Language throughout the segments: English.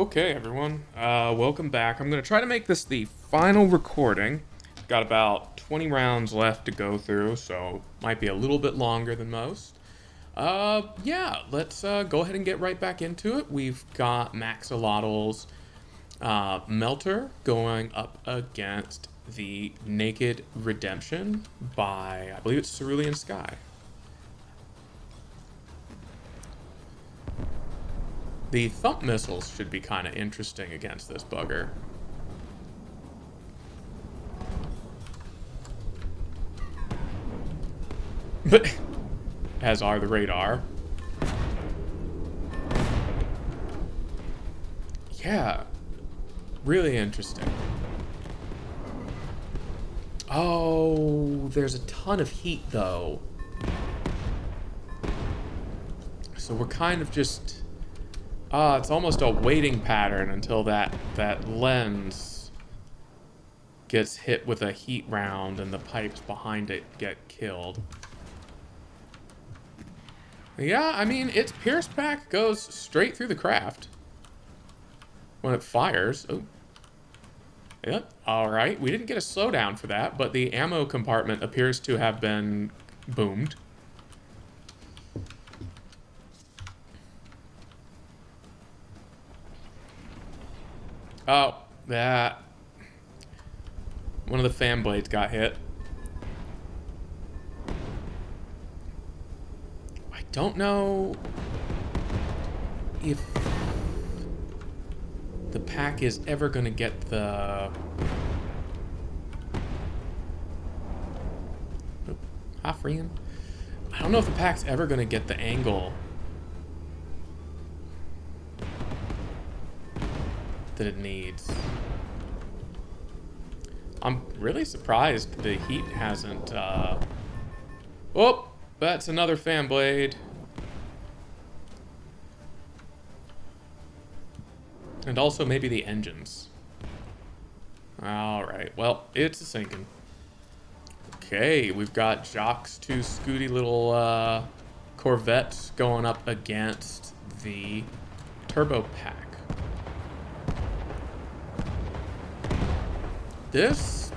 Okay, everyone. Welcome back. I'm going to try to make this the final recording. Got about 20 rounds left to go through, so might be a little bit longer than most. Yeah, let's go ahead and get right back into it. We've got Maxolotl's Melter going up against the Naked Redemption by, I believe it's Cerulean Sky. The thump missiles should be kind of interesting against this bugger. But as are the radar. Yeah, really interesting. Oh, there's a ton of heat though. So we're kind of just it's almost a waiting pattern until that lens gets hit with a heat round and the pipes behind it get killed. Yeah, I mean, its Pierce Pack goes straight through the craft when it fires. Oh. Yep, alright. We didn't get a slowdown for that, but the ammo compartment appears to have been boomed. Oh, that. One of the fan blades got hit. I don't know if the pack is ever going to get the... Hofrian? I don't know if the pack's ever going to get the angle that it needs. I'm really surprised the heat hasn't, Oh, that's another fan blade. And also maybe the engines. Alright, well, it's a sinking. Okay, we've got Jock's two scooty little Corvettes going up against the Turbo Pack. This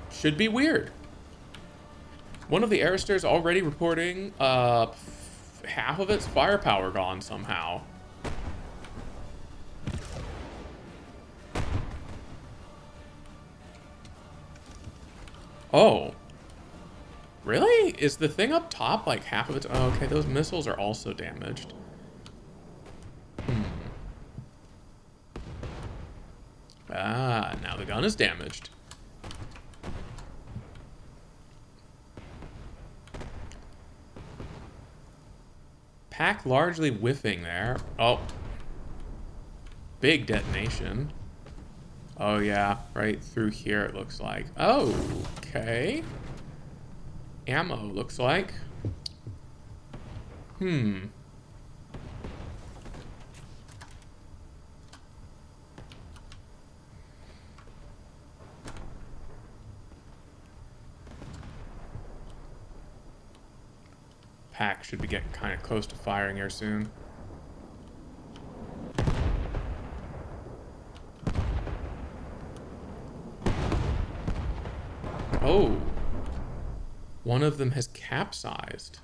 should be weird. One of the Airsters already reporting half of its firepower gone somehow. Oh. Really? Is the thing up top like half of its... Oh, okay, those missiles are also damaged. Ah, now the gun is damaged. Pack largely whiffing there. Oh. Big detonation. Oh yeah, right through here it looks like. Oh, okay. Ammo looks like. Pack should be getting kind of close to firing here soon. Oh. One of them has capsized.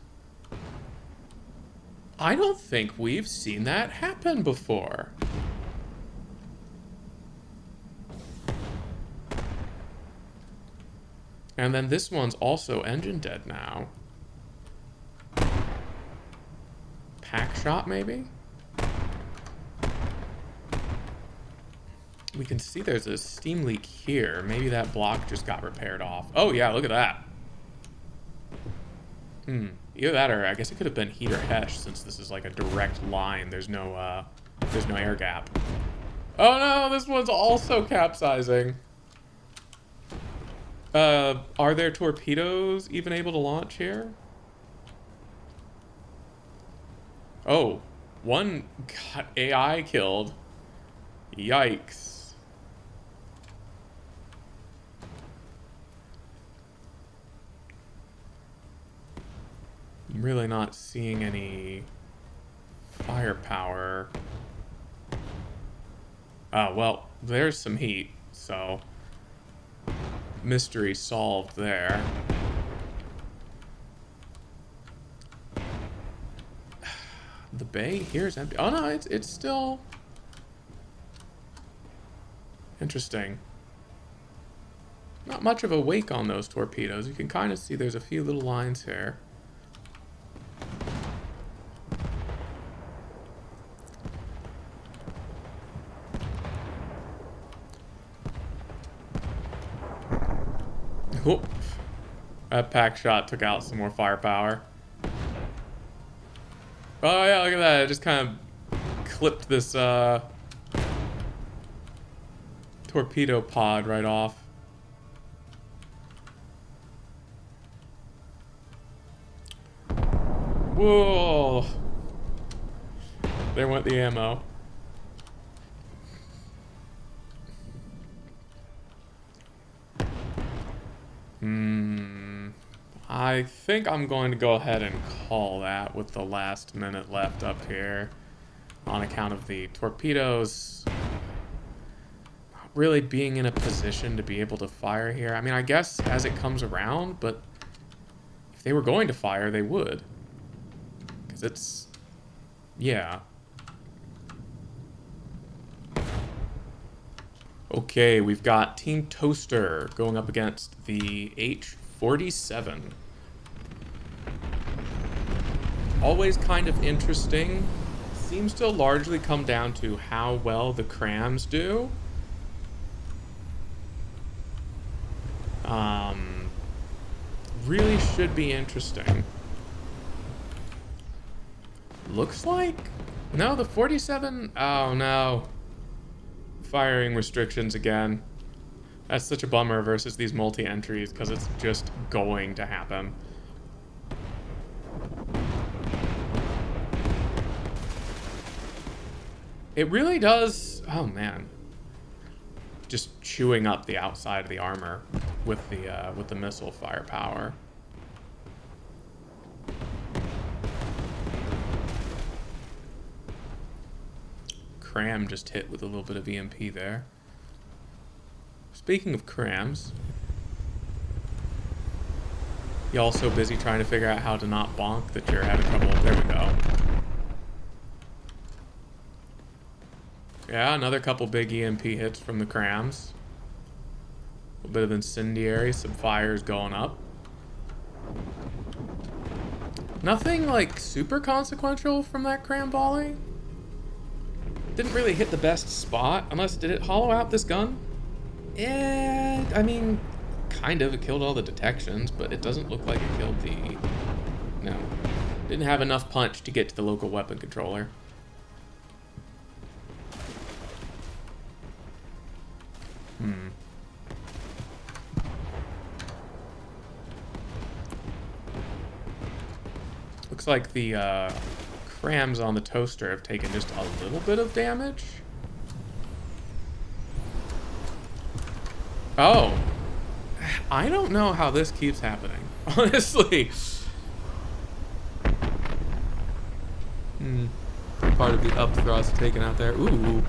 I don't think we've seen that happen before. And then this one's also engine dead now. Pack shot, maybe? We can see there's a steam leak here. Maybe that block just got repaired off. Oh yeah, look at that. Either that or I guess it could have been heat or Hesh since this is like a direct line. There's no air gap. Oh no, this one's also capsizing. Are there torpedoes even able to launch here? Oh, one got AI killed. Yikes. I'm really not seeing any firepower Oh, well, there's some heat, so mystery solved there. The bay here is empty. Oh no, it's still interesting. Not much of a wake on those torpedoes. You can kind of see there's a few little lines here. Whoop. That pack shot took out some more firepower. Oh yeah, look at that. It just kind of clipped this torpedo pod right off. Whoa. There went the ammo. I think I'm going to go ahead and call that with the last minute left up here on account of the torpedoes not really being in a position to be able to fire here. I mean, I guess as it comes around, but if they were going to fire, they would. Because it's... yeah. Okay, we've got Team Toaster going up against the H-47. Always kind of interesting. Seems to largely come down to how well the crams do. Really should be interesting. Looks like... no, the 47... oh no. Firing restrictions again. That's such a bummer versus these multi-entries because it's just going to happen. It really does... oh man. Just chewing up the outside of the armor with the missile firepower. Cram just hit with a little bit of EMP there. Speaking of crams, you also busy trying to figure out how to not bonk that you're having trouble. There we go. Yeah, another couple big EMP hits from the crams. A little bit of incendiary, some fires going up. Nothing like super consequential from that cram volley. Didn't really hit the best spot, unless did it hollow out this gun? Yeah, I mean, kind of. It killed all the detections, but it doesn't look like it killed the... no. Didn't have enough punch to get to the local weapon controller. Looks like the crams on the toaster have taken just a little bit of damage. Oh. I don't know how this keeps happening, honestly. Part of the up thrust taken out there. Ooh.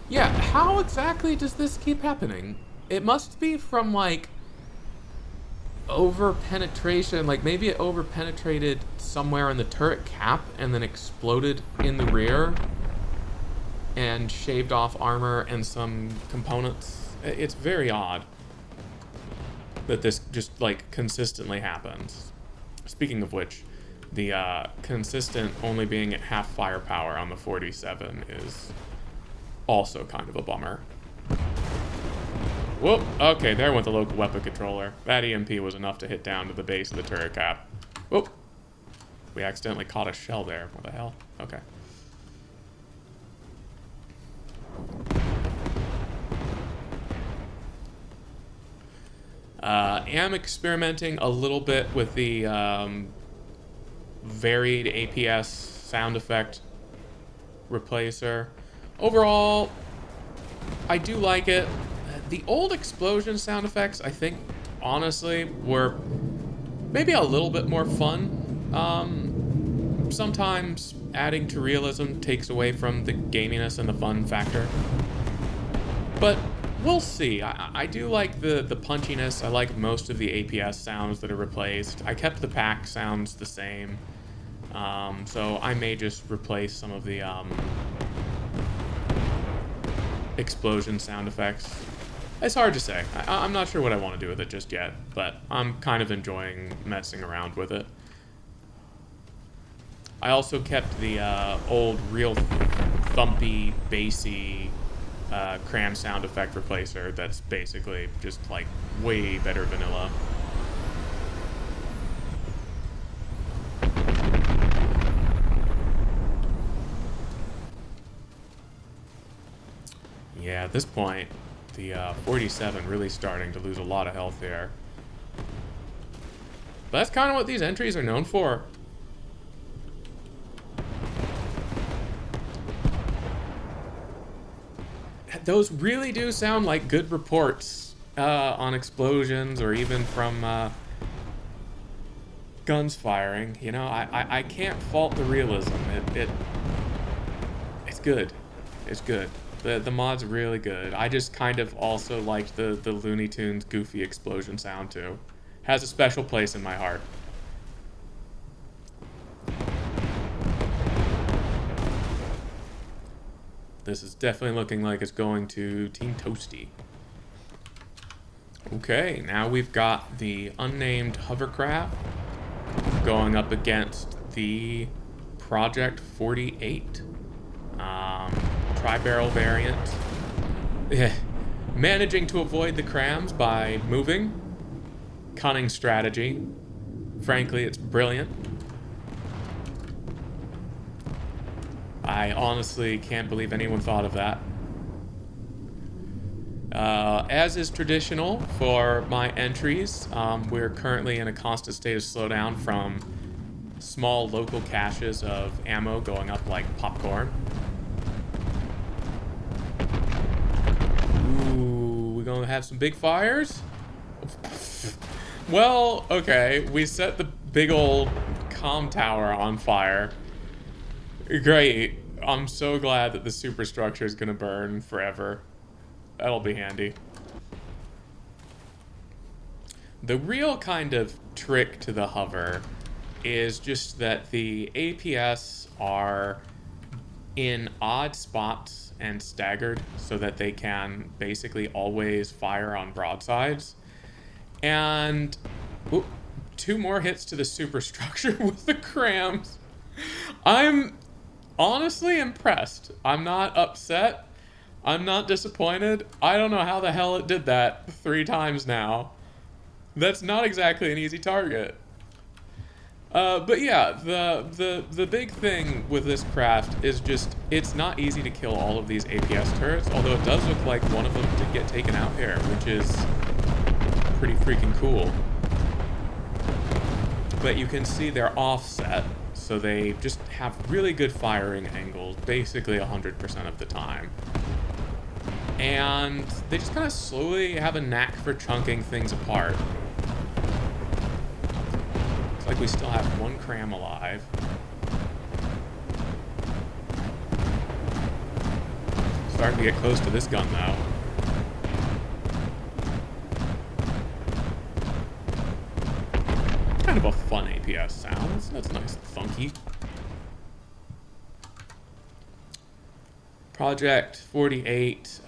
Yeah, how exactly does this keep happening? It must be from, like, over-penetration. Like, maybe it over-penetrated somewhere in the turret cap and then exploded in the rear and shaved off armor and some components. It's very odd that this just, like, consistently happens. Speaking of which, the consistent only being at half firepower on the 47 is also kind of a bummer. Whoop, okay, there went the local weapon controller. That EMP was enough to hit down to the base of the turret cap. Whoop. We accidentally caught a shell there. What the hell? Okay. Am experimenting a little bit with the varied APS sound effect replacer. Overall, I do like it. The old explosion sound effects, I think, honestly, were maybe a little bit more fun. Sometimes adding to realism takes away from the gaminess and the fun factor. But we'll see. I do like the punchiness. I like most of the APS sounds that are replaced. I kept the pack sounds the same. So I may just replace some of the explosion sound effects. It's hard to say. I'm not sure what I want to do with it just yet, but I'm kind of enjoying messing around with it. I also kept the old real thumpy, bassy cram sound effect replacer that's basically just like way better vanilla. Yeah, at this point, the 47 really starting to lose a lot of health there. But that's kind of what these entries are known for. Those really do sound like good reports on explosions or even from guns firing. You know, I can't fault the realism. It's good. It's good. The mod's really good. I just kind of also liked the Looney Tunes goofy explosion sound too. Has a special place in my heart. This is definitely looking like it's going to Team Toasty. Okay, now we've got the unnamed hovercraft going up against the Project 48. Tri-barrel variant. Managing to avoid the crams by moving. Cunning strategy. Frankly, it's brilliant. I honestly can't believe anyone thought of that. As is traditional for my entries, we're currently in a constant state of slowdown from small local caches of ammo going up like popcorn. Ooh, we're gonna have some big fires? Well, okay, we set the big old comm tower on fire. Great. I'm so glad that the superstructure is gonna burn forever. That'll be handy. The real kind of trick to the hover is just that the APS are in odd spots and staggered so that they can basically always fire on broadsides. And ooh, 2 more hits to the superstructure with the crams. I'm honestly impressed. I'm not upset. I'm not disappointed. I don't know how the hell it did that 3 times now. That's not exactly an easy target. But yeah, the big thing with this craft is just it's not easy to kill all of these APS turrets, although it does look like one of them did get taken out here, which is pretty freaking cool. But you can see they're offset, so they just have really good firing angles, basically 100% of the time. And they just kind of slowly have a knack for chunking things apart. Looks like we still have 1 cram alive. Starting to get close to this gun now. Kind of a fun APS sound. That's nice and funky. Project 48,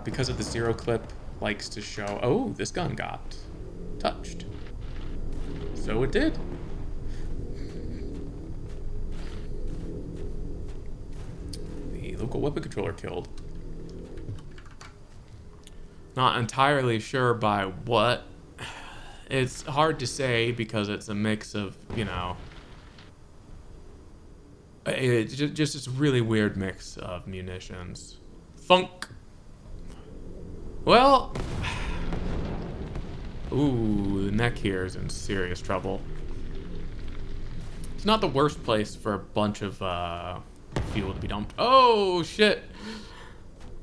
because of the 0 clip, likes to show... Oh, this gun got touched. So it did. The local weapon controller killed. Not entirely sure by what. It's hard to say because it's a mix of, you know... It's just this really weird mix of munitions. Thunk! Well... Ooh, the neck here is in serious trouble. It's not the worst place for a bunch of fuel to be dumped. Oh, shit!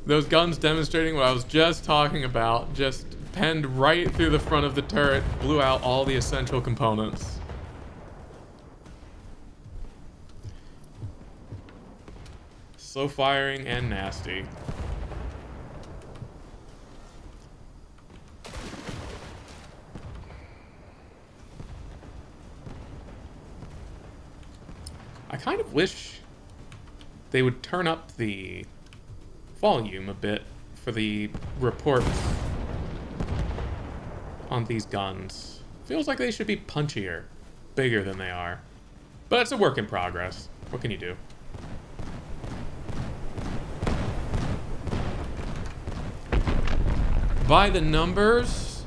Those guns demonstrating what I was just talking about just penned right through the front of the turret, blew out all the essential components. slow firing and nasty. I kind of wish they would turn up the volume a bit for the reports on these guns. Feels like they should be punchier, bigger than they are. But it's a work in progress. What can you do? By the numbers,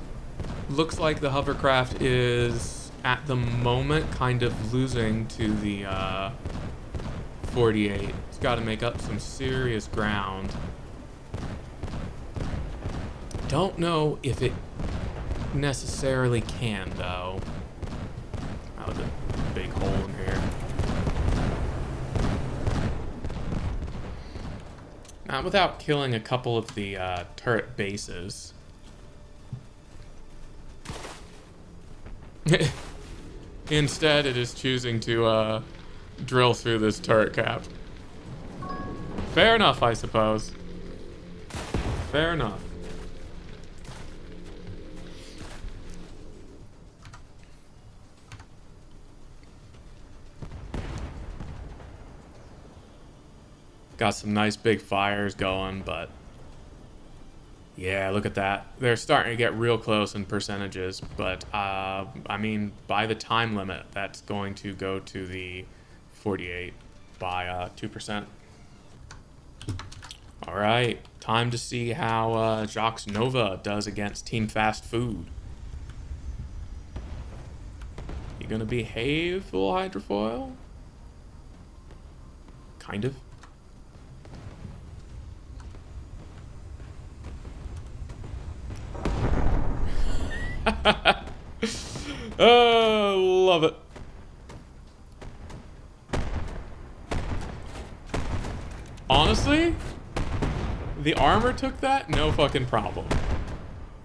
looks like the hovercraft is, at the moment, kind of losing to the 48. It's got to make up some serious ground. Don't know if it necessarily can, though. That was a big hole in here. Not without killing a couple of the turret bases. Instead, it is choosing to drill through this turret cap. Fair enough, I suppose. Fair enough. Got some nice big fires going, but yeah, look at that. They're starting to get real close in percentages, but I mean, by the time limit, that's going to go to the 48 by 2%. All right, time to see how Jacques Nova does against Team Fast Food. You gonna behave, full hydrofoil? Kind of. Oh, love it. Honestly, the armor took that, no fucking problem.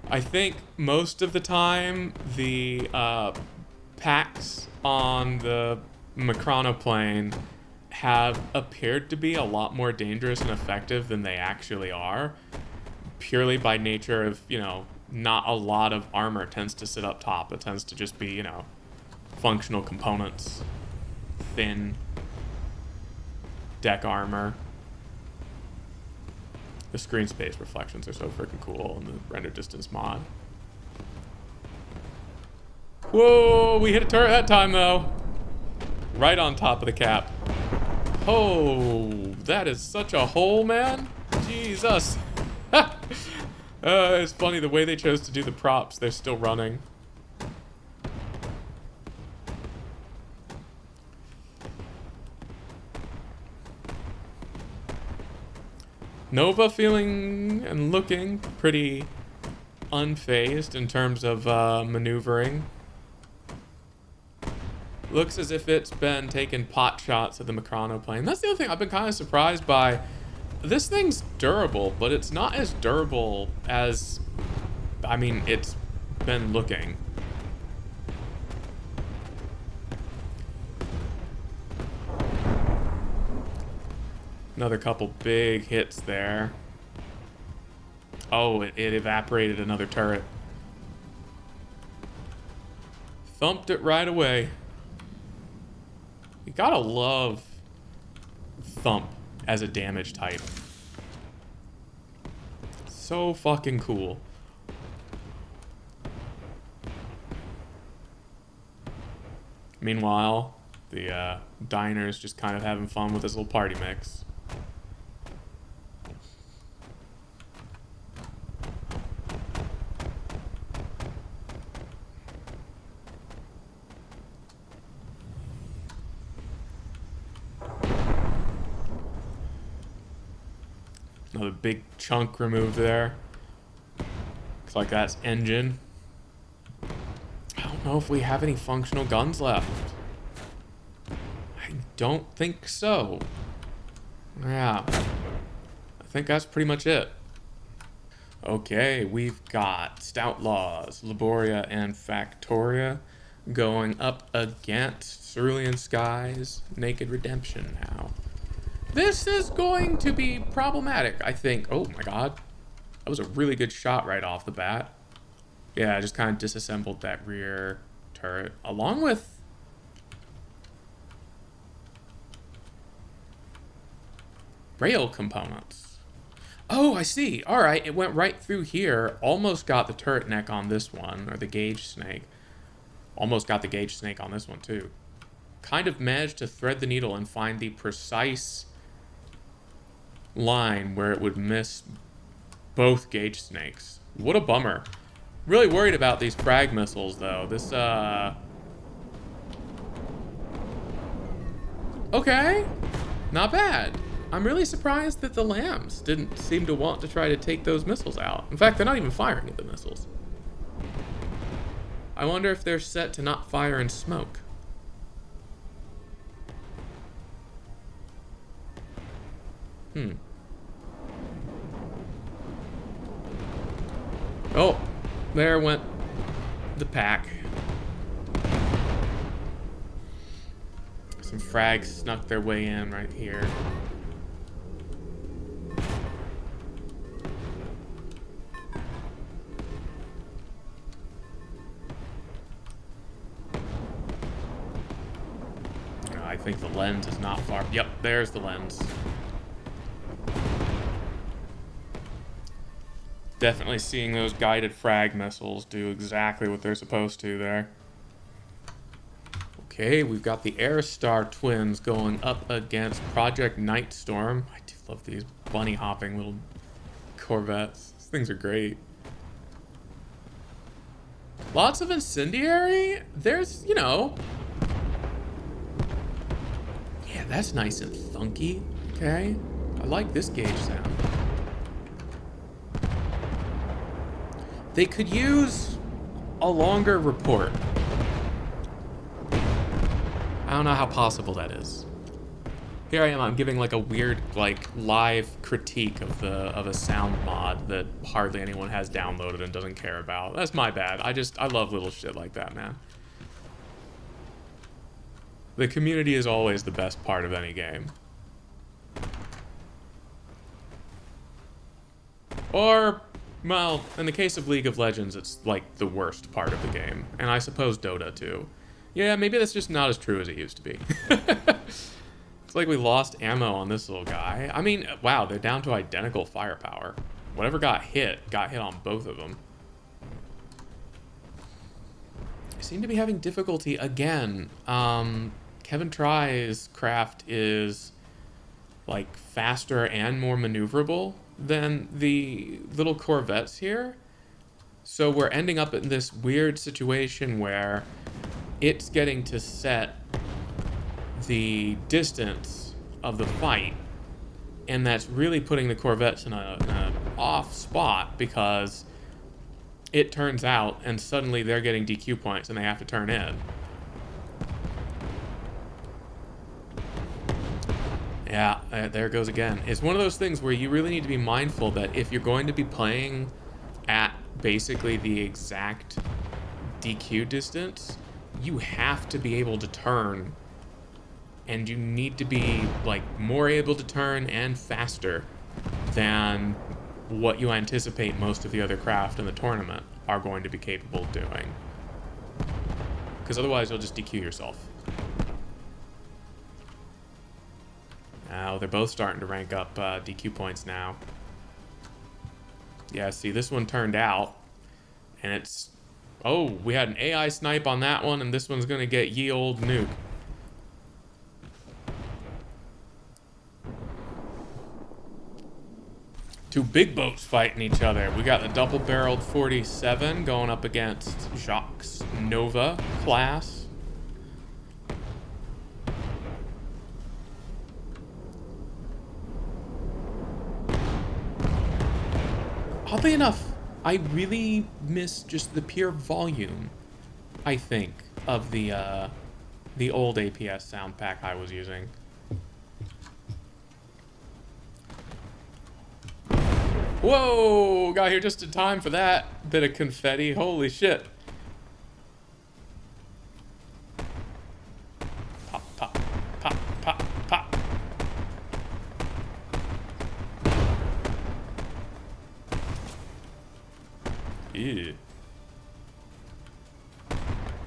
I think most of the time the packs on the ekranoplans have appeared to be a lot more dangerous and effective than they actually are, purely by nature of, you know, not a lot of armor tends to sit up top. It tends to just be, you know, functional components, thin deck armor. The screen space reflections are so freaking cool in the render distance mod. Whoa, we hit a turret that time though. Right on top of the cap. Oh, that is such a hole, man. Jesus. It's funny the way they chose to do the props. They're still running. Nova feeling and looking pretty unfazed in terms of maneuvering. Looks as if it's been taking pot shots at the ekranoplans. That's the other thing I've been kind of surprised by. This thing's durable, but it's not as durable as, I mean, it's been looking. Another couple big hits there. Oh, it evaporated another turret. Thumped it right away. You gotta love thump as a damage type. So fucking cool. Meanwhile, the diner's just kind of having fun with his little party mix. Another big chunk removed there. Looks like that's engine. I don't know if we have any functional guns left. I don't think so. Yeah. I think that's pretty much it. Okay, we've got Stoutlaws, Laboria, and Factoria going up against Cerulean Skies, Naked Redemption now. This is going to be problematic, I think. Oh my god. That was a really good shot right off the bat. Yeah, I just kind of disassembled that rear turret. Along with... rail components. Oh, I see. Alright, it went right through here. Almost got the turret neck on this one. Or the gauge snake. Almost got the gauge snake on this one, too. Kind of managed to thread the needle and find the precise line where it would miss both gauge snakes. What a bummer. Really worried about these frag missiles, though. This, okay. Not bad. I'm really surprised that the lambs didn't seem to want to try to take those missiles out. In fact, they're not even firing at the missiles. I wonder if they're set to not fire in smoke. Oh, there went the pack. Some frags snuck their way in right here. I think the lens is not far. Yep, there's the lens. Definitely seeing those guided frag missiles do exactly what they're supposed to there. Okay, we've got the Airstar twins going up against Project Nightstorm. I do love these bunny hopping little corvettes. These things are great. Lots of incendiary. There's, you know... yeah, that's nice and thunky. Okay. I like this gauge sound. They could use a longer report. I don't know how possible that is. Here I am, I'm giving like a weird, like, live critique of a sound mod that hardly anyone has downloaded and doesn't care about. That's my bad. I love little shit like that, man. The community is always the best part of any game. Or... well, in the case of League of Legends, it's like the worst part of the game. And I suppose Dota too. Yeah, maybe that's just not as true as it used to be. It's like we lost ammo on this little guy. I mean, wow, they're down to identical firepower. Whatever got hit on both of them. I seem to be having difficulty again. Kevin Try's craft is like faster and more maneuverable than the little corvettes here. So we're ending up in this weird situation where it's getting to set the distance of the fight, and that's really putting the corvettes in a off spot, because it turns out and suddenly they're getting DQ points and they have to turn in. Yeah, there it goes again. It's one of those things where you really need to be mindful that if you're going to be playing at basically the exact DQ distance, you have to be able to turn, and you need to be like more able to turn and faster than what you anticipate most of the other craft in the tournament are going to be capable of doing. Because otherwise you'll just DQ yourself. Now, they're both starting to rank up DQ points now. Yeah, see, this one turned out, and it's... oh, we had an AI snipe on that one, and this one's gonna get ye old nuke. Two big boats fighting each other. We got the double-barreled 47 going up against Jacques Nova class. Oddly enough, I really miss just the pure volume, I think, of the old APS sound pack I was using. Whoa! Got here just in time for that bit of confetti. Holy shit. Pop, pop, pop, pop, pop. Ew.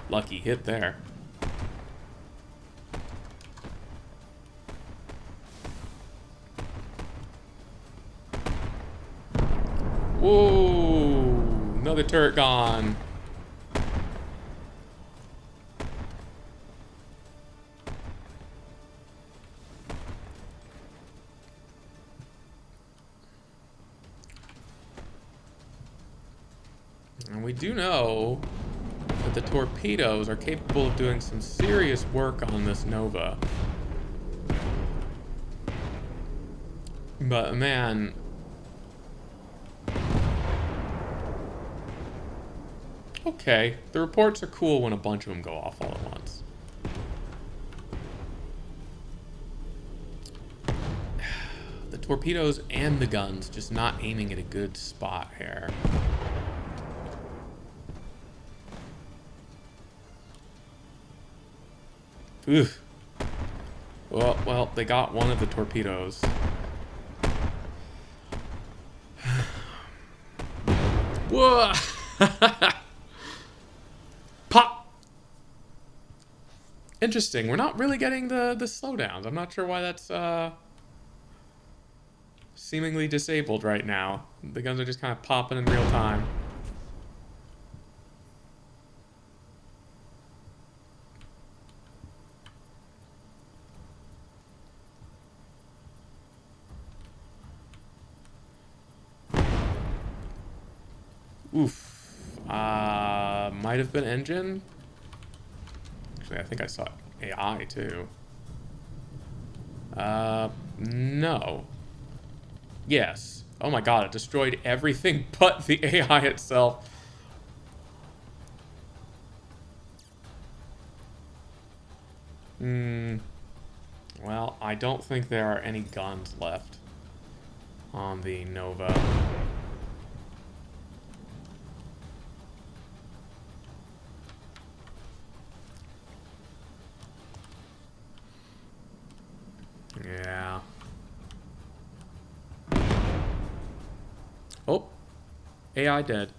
Lucky hit there. Whoa! Another turret gone. And we do know that the torpedoes are capable of doing some serious work on this Nova. But man, okay, the reports are cool when a bunch of them go off all at once. The torpedoes and the guns just not aiming at a good spot here. Oof. Well, they got one of the torpedoes. Whoa! Pop! Interesting. We're not really getting the slowdowns. I'm not sure why that's seemingly disabled right now. The guns are just kind of popping in real time. Oof. Might have been engine. Actually, I think I saw AI too. No. Yes. Oh my god, it destroyed everything but the AI itself. Well, I don't think there are any guns left on the Nova. Yeah. Oh. AI dead.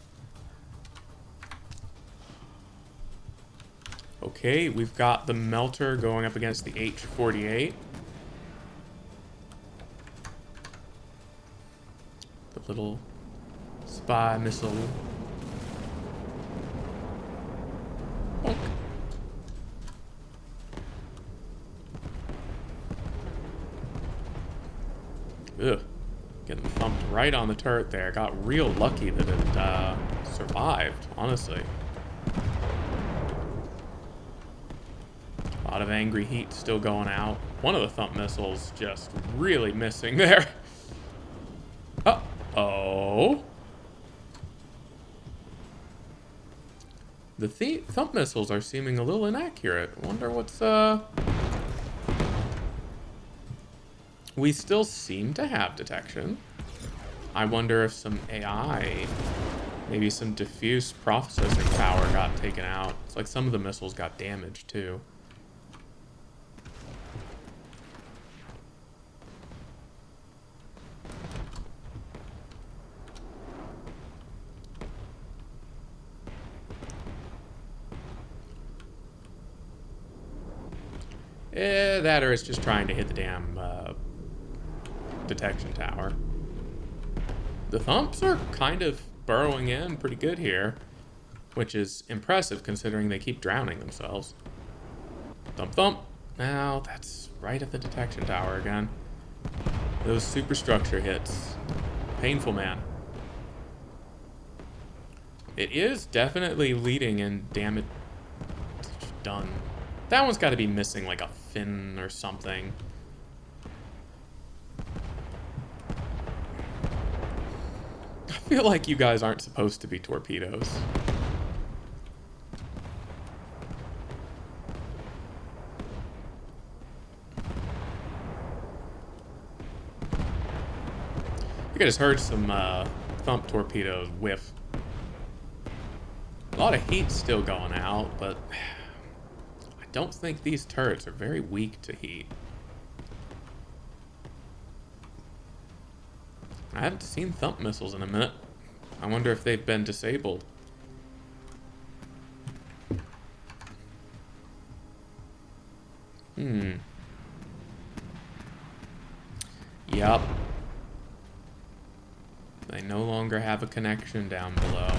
Okay, we've got the melter going up against the H-48. The little spy missile. Bonk. Ugh. Getting thumped right on the turret there. Got real lucky that it survived, honestly. A lot of angry heat still going out. One of the thump missiles just really missing there. Uh-oh. The thump missiles are seeming a little inaccurate. Wonder what's, We still seem to have detection. I wonder if some AI, maybe some diffuse processing power got taken out. It's like some of the missiles got damaged too. That or it's just trying to hit the damn detection tower. The thumps are kind of burrowing in pretty good here, which is impressive considering they keep drowning themselves. Thump thump. Now that's right at the detection tower again. Those superstructure hits. Painful, man. It is definitely leading in damage done. That one's got to be missing like a fin or something. I feel like you guys aren't supposed to be torpedoes. I think I just heard some thump torpedoes whiff. A lot of heat still going out, but I don't think these turrets are very weak to heat. I haven't seen thump missiles in a minute. I wonder if they've been disabled. Yup. They no longer have a connection down below.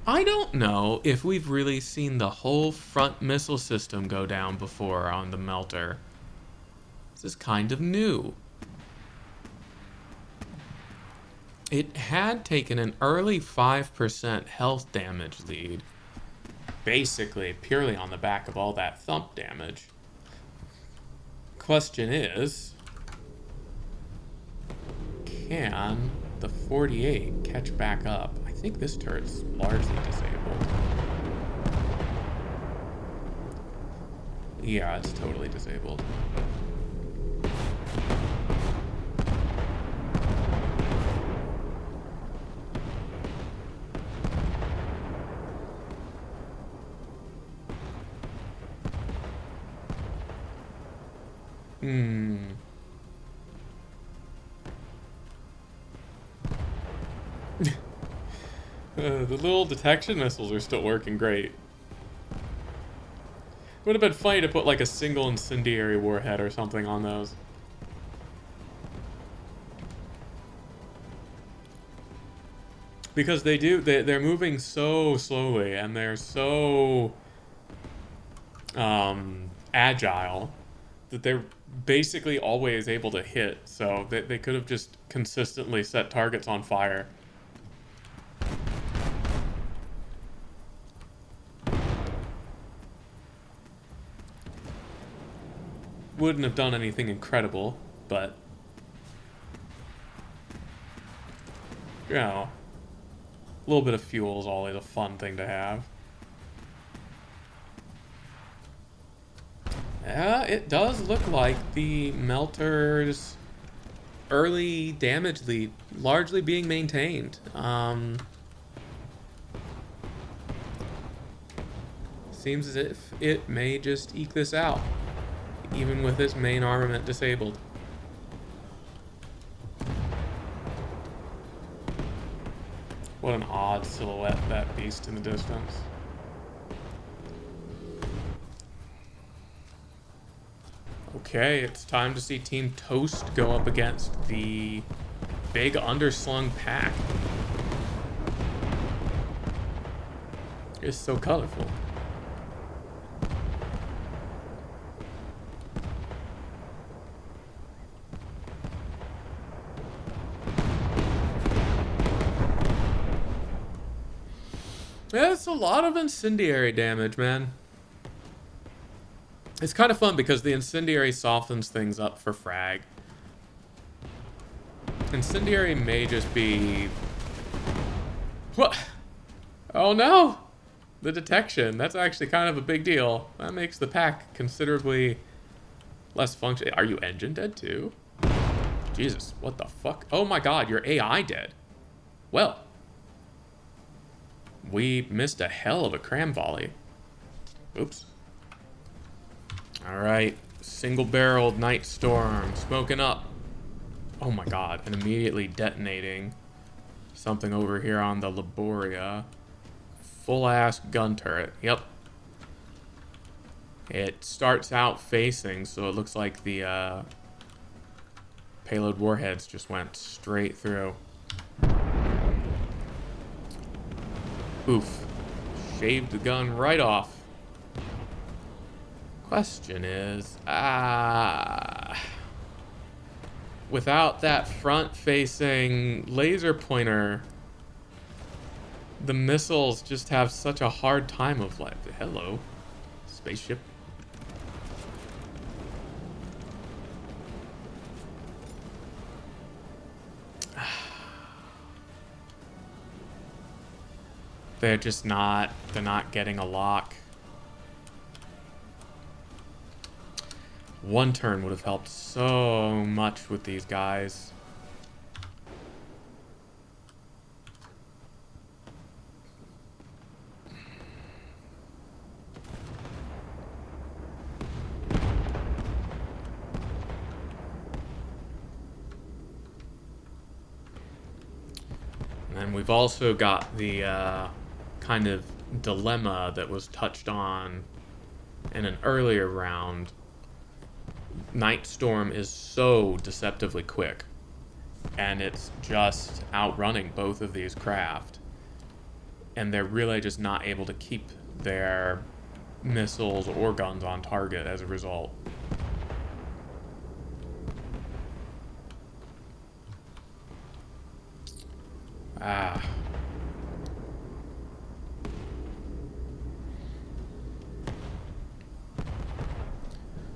I don't know if we've really seen the whole front missile system go down before on the melter. This is kind of new. It had taken an early 5% health damage lead, basically purely on the back of all that thump damage. Question is, can the 48 catch back up? I think this turret's largely disabled. Yeah, it's totally disabled. The little detection missiles are still working great. Would have been funny to put like a single incendiary warhead or something on those. Because they're moving so slowly and they're so agile that they're basically always able to hit. So they could have just consistently set targets on fire. Wouldn't have done anything incredible, but you know, a little bit of fuel is always a fun thing to have. Yeah, it does look like the melter's early damage lead largely being maintained. Seems as if it may just eke this out, even with its main armament disabled. What an odd silhouette, that beast in the distance. Okay, it's time to see Team Toast go up against the big underslung pack. It's so colorful. Yeah, it's a lot of incendiary damage, man. It's kind of fun because the incendiary softens things up for frag. Incendiary may just be... What? Oh no! The detection. That's actually kind of a big deal. That makes the pack considerably less functional. Are you engine dead too? Jesus, what the fuck? Oh my god, your AI dead. Well, we missed a hell of a cram volley. Oops. Alright, single-barreled Night Storm, smoking up. Oh my god, and immediately detonating something over here on the Laboria. Full-ass gun turret, yep. It starts out facing, so it looks like the payload warheads just went straight through. Oof. Shaved the gun right off. Question is, without that front-facing laser pointer, the missiles just have such a hard time of life. Hello, spaceship. They're not getting a lock. One turn would have helped so much with these guys. And And we've also got the kind of dilemma that was touched on in an earlier round. Nightstorm is so deceptively quick, and it's just outrunning both of these craft, and they're really just not able to keep their missiles or guns on target as a result. Ah.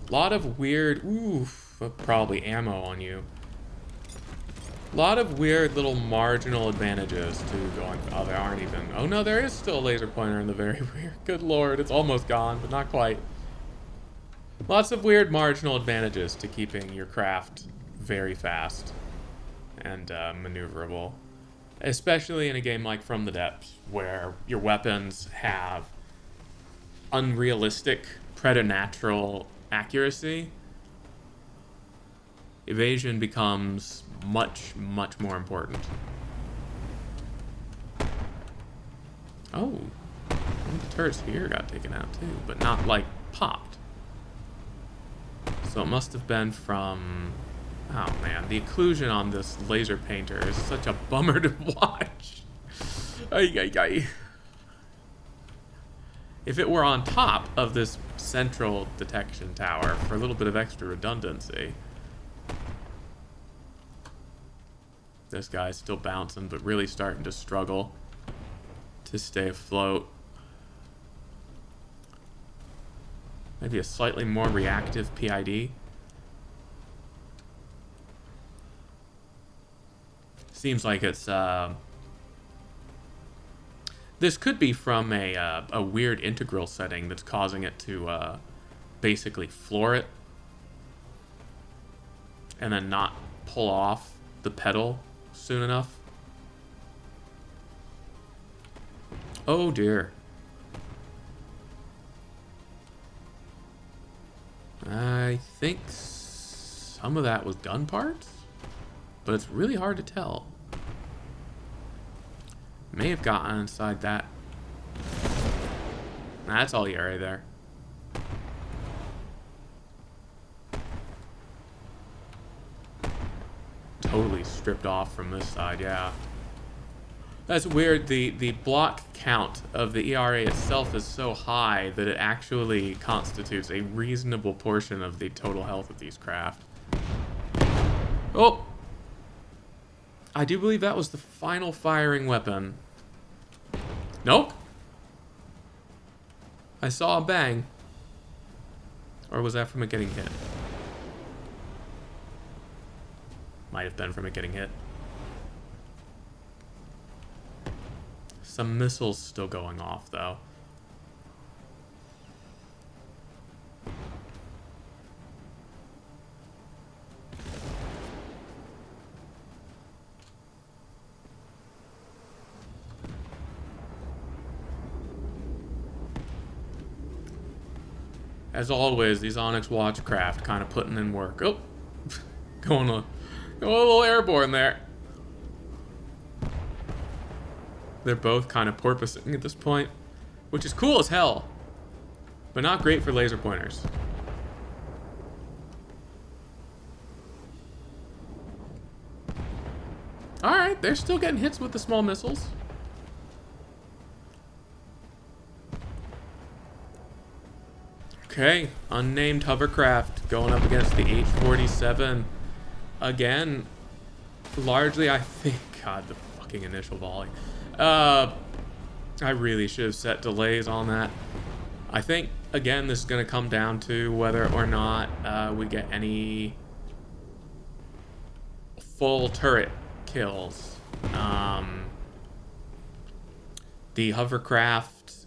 A lot of weird... Oof, probably ammo on you. A lot of weird little marginal advantages to going... Oh, there aren't even... Oh no, there is still a laser pointer in the very rear. Good lord, it's almost gone, but not quite. Lots of weird marginal advantages to keeping your craft very fast and maneuverable. Especially in a game like From the Depths, where your weapons have unrealistic, preternatural accuracy. Evasion becomes much, much more important. Oh, one of the turrets here got taken out too, but not, like, popped. So it must have been from... Oh man, the occlusion on this laser painter is such a bummer to watch. Ay, ay, ay. If it were on top of this central detection tower for a little bit of extra redundancy. This guy's still bouncing, but really starting to struggle to stay afloat. Maybe a slightly more reactive PID. Seems like it's, this could be from a weird integral setting that's causing it to basically floor it and then not pull off the pedal soon enough. Oh dear. I think some of that was gun parts, but it's really hard to tell. May have gotten inside that. That's all you right there. Totally stripped off from this side, yeah. That's weird. The block count of the ERA itself is so high that it actually constitutes a reasonable portion of the total health of these craft. Oh! I do believe that was the final firing weapon. Nope. I saw a bang. Or was that from it getting hit? Might have been from it getting hit. Some missiles still going off, though. As always, these Onyx Watchcraft kind of putting in work. Oh, going a little airborne there. They're both kind of porpoising at this point, which is cool as hell, but not great for laser pointers. Alright, they're still getting hits with the small missiles. Okay, unnamed hovercraft going up against the H-47. Again, largely I think... God, the fucking initial volley. I really should have set delays on that. I think, again, this is going to come down to whether or not we get any full turret kills. The hovercraft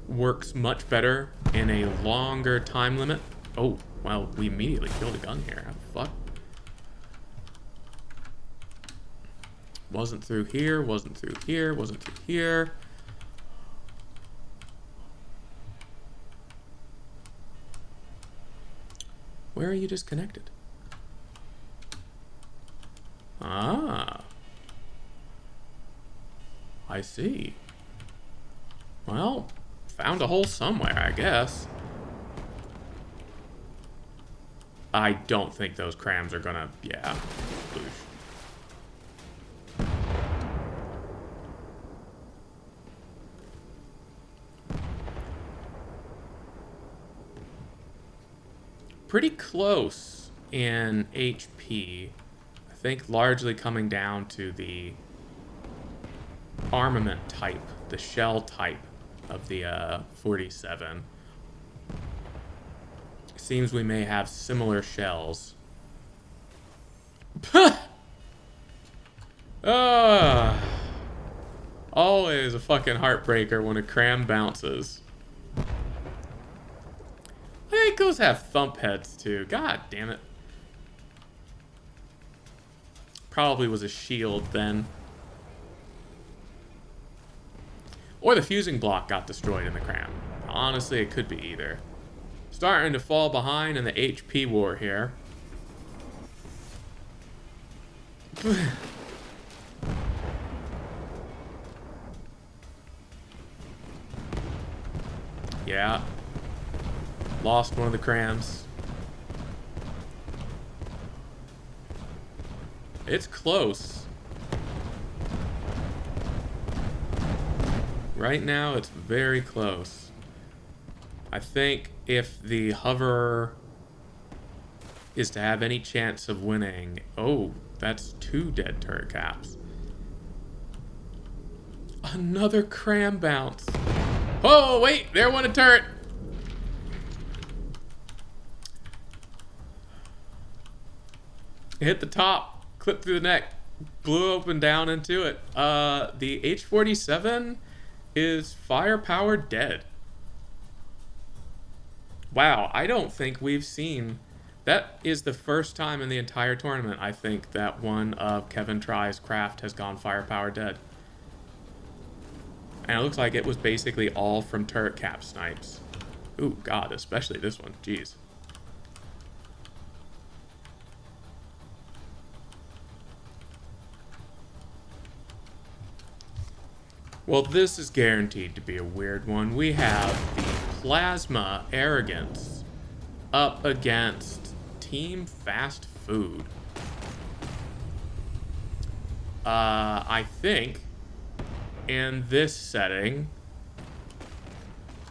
works much better in a longer time limit. Oh, well, we immediately killed a gun here. How the fuck? Wasn't through here, wasn't through here, wasn't through here. Where are you disconnected? Ah. I see. Well, found a hole somewhere, I guess. I don't think those crams are gonna... Yeah. Boosh. Pretty close in HP. I think largely coming down to the armament type, the shell type of the 47. Seems we may have similar shells. Always a fucking heartbreaker when a cram bounces. Hey, those have thump heads too. God damn it. Probably was a shield then. Or the fusing block got destroyed in the cram. Honestly, it could be either. Starting to fall behind in the HP war here. Yeah. Lost one of the crams. It's close. Right now, it's very close. I think if the hover is to have any chance of winning... Oh, that's 2 dead turret caps. Another cram bounce. Oh, wait, there went a turret. It hit the top, clipped through the neck, blew open down into it. The H-47 is firepower dead. Wow, I don't think we've seen... That is the first time in the entire tournament, I think, that one of Kevin Try's craft has gone firepower dead. And it looks like it was basically all from turret cap snipes. Ooh, God, especially this one. Jeez. Well, this is guaranteed to be a weird one. We have the Plasma Arrogance up against Team Fast Food. I think in this setting,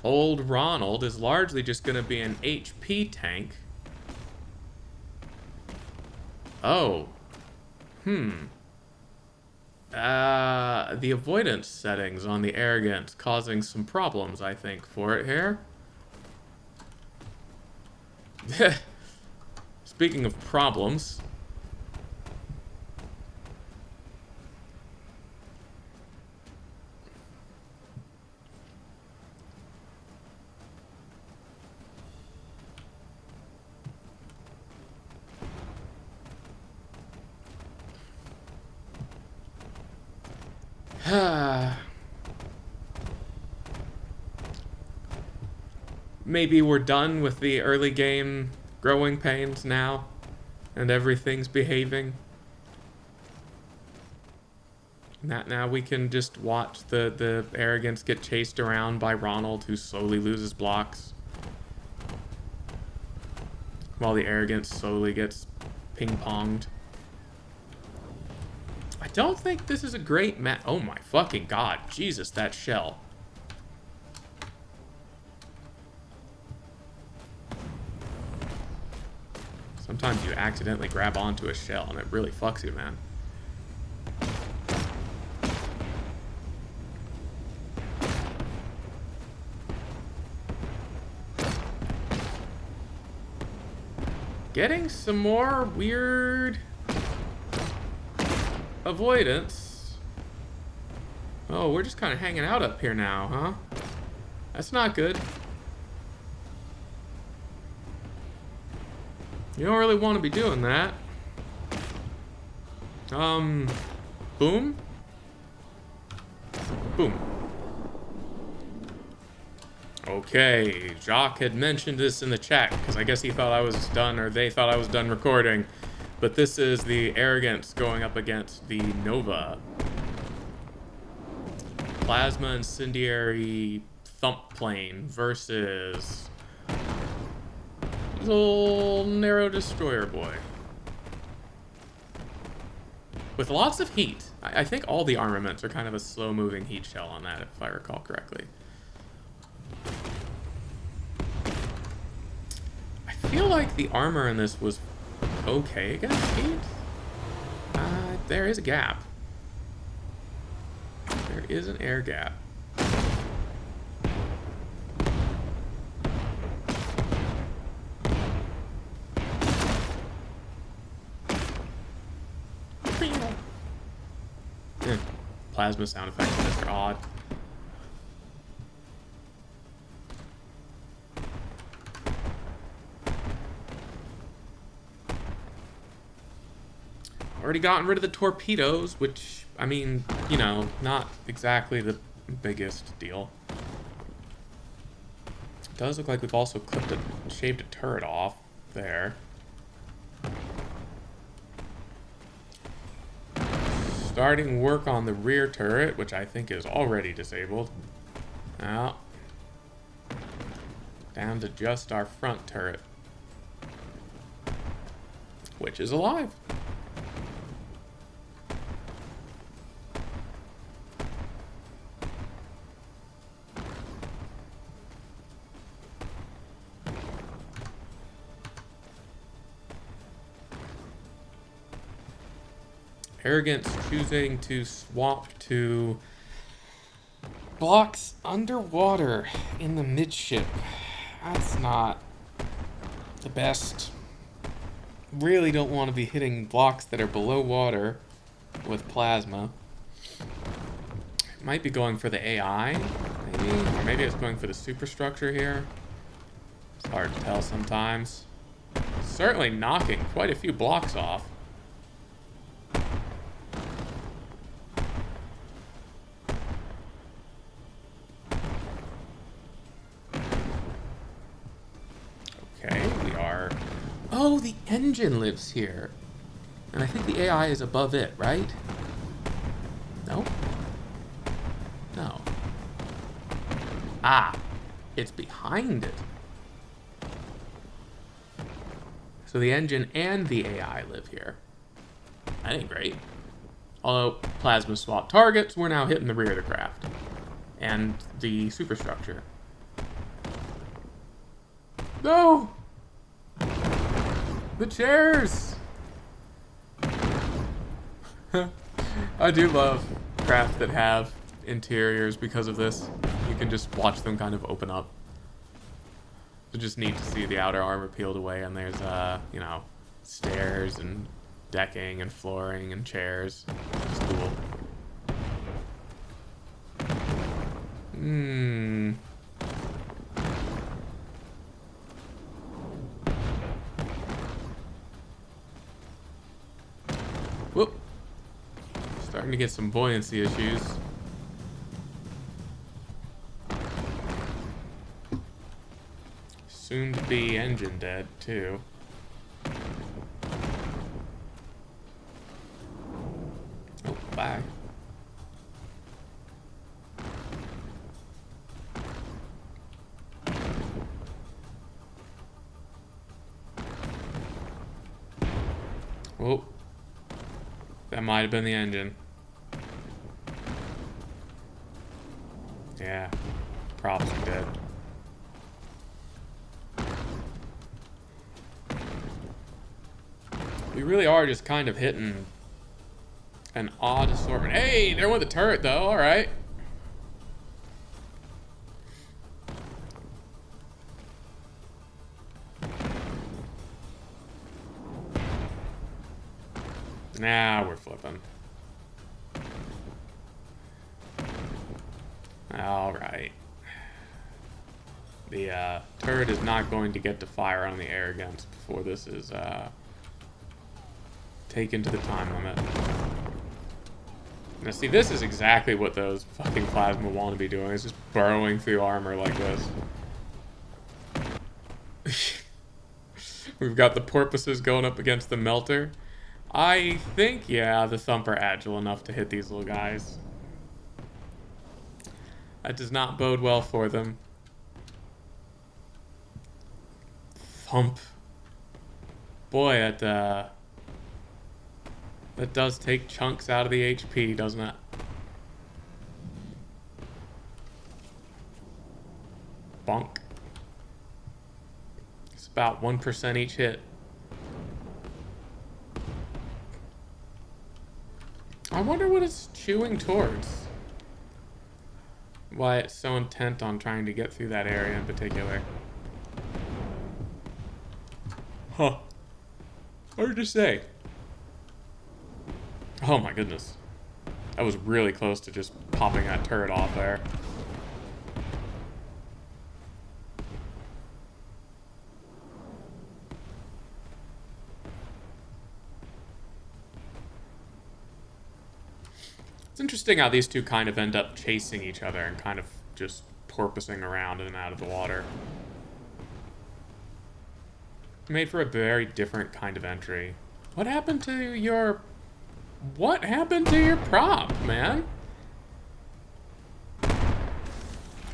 old Ronald is largely just going to be an HP tank. Oh. The avoidance settings on the Arrogance causing some problems, I think, for it here. Speaking of problems... Maybe we're done with the early game growing pains now, and everything's behaving. Now we can just watch the Arrogance get chased around by Ronald, who slowly loses blocks, while the Arrogance slowly gets ping-ponged. I don't think this is a great match. Oh my fucking God. Jesus, that shell. Sometimes you accidentally grab onto a shell and it really fucks you, man. Getting some more weird avoidance. Oh, we're just kind of hanging out up here now, huh? That's not good. You don't really want to be doing that. Boom. Boom. Okay, Jacques had mentioned this in the chat, because I guess he thought I was done, or they thought I was done recording. But this is the Arrogance going up against the Nova. Plasma Incendiary Thump Plane versus little narrow destroyer boy. With lots of heat. I think all the armaments are kind of a slow-moving heat shell on that, if I recall correctly. I feel like the armor in this was okay against heat. There is a gap. There is an air gap. Plasma sound effects are odd. Already gotten rid of the torpedoes, which, I mean, you know, not exactly the biggest deal. It does look like we've also shaved a turret off there. Starting work on the rear turret, which I think is already disabled. Now, down to just our front turret, which is alive. Arrogance choosing to swap to blocks underwater in the midship. That's not the best. Really don't want to be hitting blocks that are below water with plasma. Might be going for the AI, maybe? Or maybe it's going for the superstructure here. It's hard to tell sometimes. Certainly knocking quite a few blocks off. Oh, the engine lives here. And I think the AI is above it, right? No? No. Ah, it's behind it. So the engine and the AI live here. That ain't great. Although, plasma swap targets, we're now hitting the rear of the craft. And the superstructure. No! The chairs! I do love craft that have interiors because of this. You can just watch them kind of open up. It's just neat to see the outer armor peeled away, and there's, you know, stairs and decking and flooring and chairs. It's cool. Whoop. Starting to get some buoyancy issues. Soon to be engine dead, too. Oh, bye. Whoa. That might have been the engine. Yeah. Props are dead. We really are just kind of hitting an odd assortment. Hey, there went the turret though, alright. Now we're flipping. Alright. The turret is not going to get to fire on the arrogance before this is taken to the time limit. Now see, this is exactly what those fucking plasma want to be doing, is just burrowing through armor like this. We've got the porpoises going up against the melter. I think, yeah, the Thump are agile enough to hit these little guys. That does not bode well for them. Thump. Boy, that does take chunks out of the HP, doesn't it? Bonk. It's about 1% each hit. I wonder what it's chewing towards. Why it's so intent on trying to get through that area in particular. Huh. Hard to say. Oh my goodness. That was really close to just popping that turret off there. It's interesting how these two kind of end up chasing each other and kind of just porpoising around in and out of the water. Made for a very different kind of entry. What happened to your... What happened to your prop, man?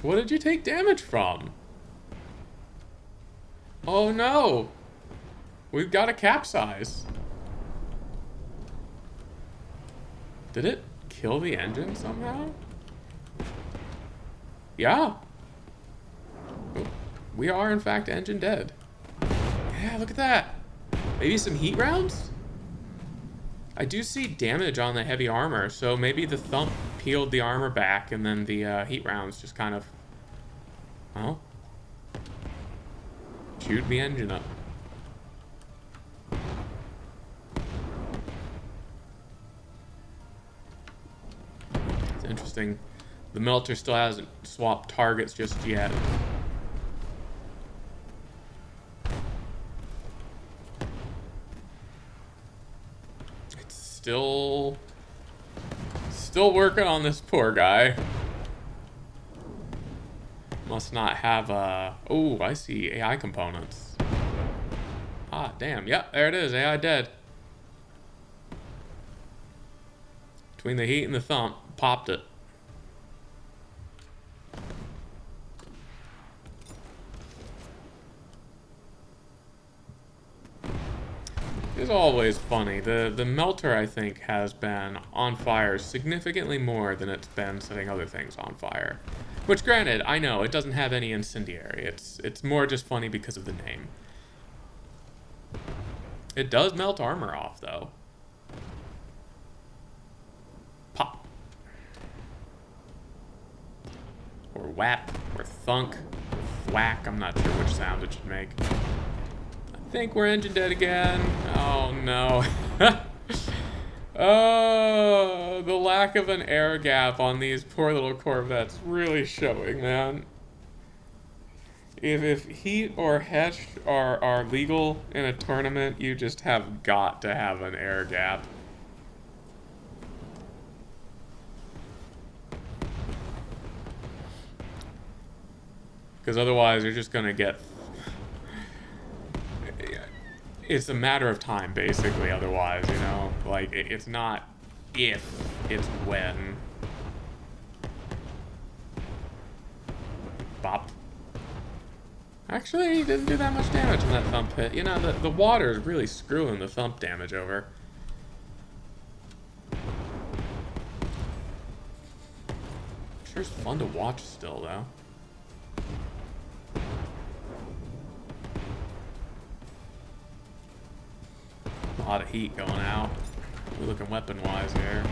What did you take damage from? Oh no! We've got a capsize. Did it kill the engine somehow? Yeah. We are in fact engine dead. Yeah, look at that. Maybe some heat rounds? I do see damage on the heavy armor, so maybe the thump peeled the armor back and then the heat rounds just kind of, well, chewed the engine up. It's interesting. The melter still hasn't swapped targets just yet. Still working on this poor guy. Must not have oh, I see AI components. Ah, damn. Yep, there it is. AI dead. Between the heat and the thump, popped it. It's always funny. The melter, I think, has been on fire significantly more than it's been setting other things on fire. Which, granted, I know, it doesn't have any incendiary. It's more just funny because of the name. It does melt armor off, though. Pop. Or whap, or thunk, or thwack. I'm not sure which sound it should make. I think we're engine dead again. Oh no. Oh, the lack of an air gap on these poor little Corvettes really showing, man. If heat or hetch are legal in a tournament, you just have got to have an air gap. Because otherwise you're just gonna get... It's a matter of time, basically, otherwise, you know? Like, it's not if, it's when. Bop. Actually, he didn't do that much damage in that thump hit. You know, the water is really screwing the thump damage over. Sure is fun to watch still, though. A lot of heat going out. We're looking weapon-wise here.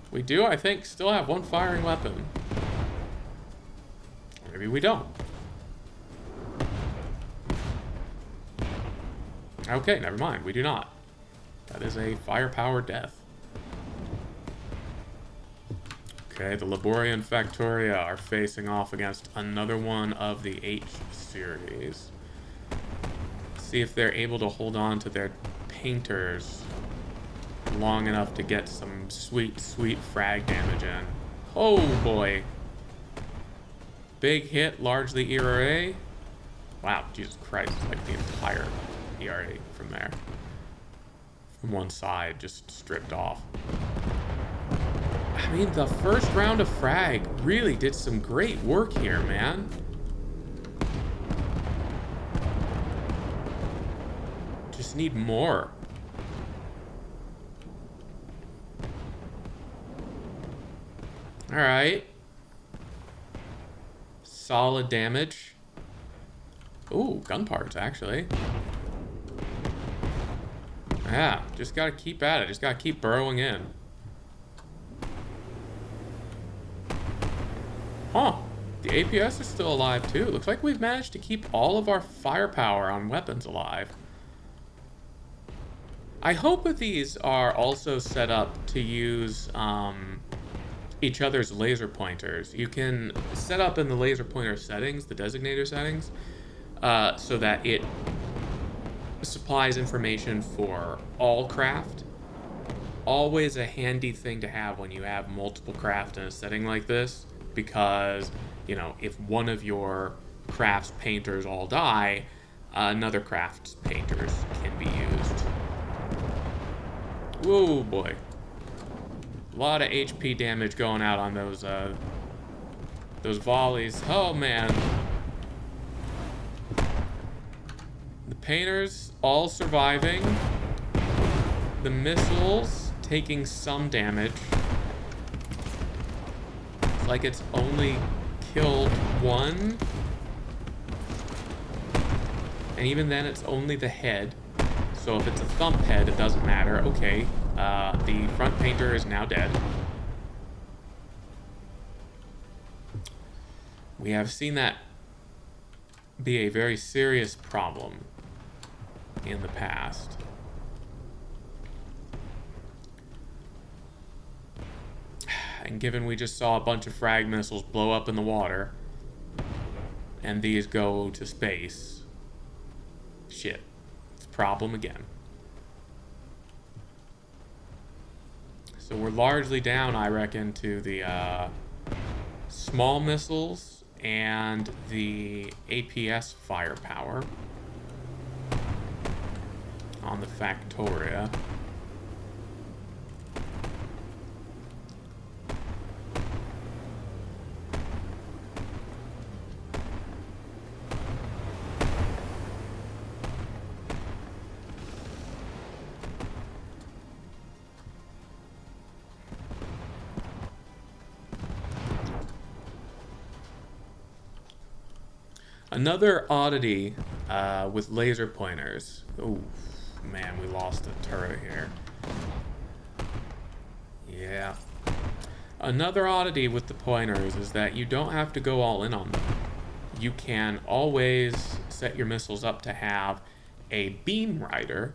We do, I think, still have one firing weapon. Maybe we don't. Okay, never mind. We do not. That is a firepower death. Okay, the Laboria and Factoria are facing off against another one of the H series. See if they're able to hold on to their painters long enough to get some sweet, sweet frag damage in. Oh boy. Big hit, largely ERA. Wow, Jesus Christ, it's like the entire ERA from there. From one side, just stripped off. I mean, the first round of frag really did some great work here, man. Just need more. Alright. Solid damage. Ooh, gun parts, actually. Yeah, just gotta keep at it. Just gotta keep burrowing in. Huh. The APS is still alive, too. Looks like we've managed to keep all of our firepower on weapons alive. I hope that these are also set up to use each other's laser pointers. You can set up in the laser pointer settings, the designator settings, so that it supplies information for all craft. Always a handy thing to have when you have multiple craft in a setting like this, because, you know, if one of your craft's painters all die, another craft's painters can be used. Whoa, boy. A lot of HP damage going out on those volleys. Oh, man. The painters all surviving. The missiles taking some damage. It's like it's only killed one. And even then, it's only the head. So if it's a thump head, it doesn't matter. Okay, the front painter is now dead. We have seen that be a very serious problem in the past. And given we just saw a bunch of frag missiles blow up in the water, and these go to space, shit. Problem again. So we're largely down, I reckon, to the small missiles and the APS firepower on the Factoria. Another oddity with laser pointers. Ooh, man, we lost a turret here. Yeah. Another oddity with the pointers is that you don't have to go all in on them. You can always set your missiles up to have a beam rider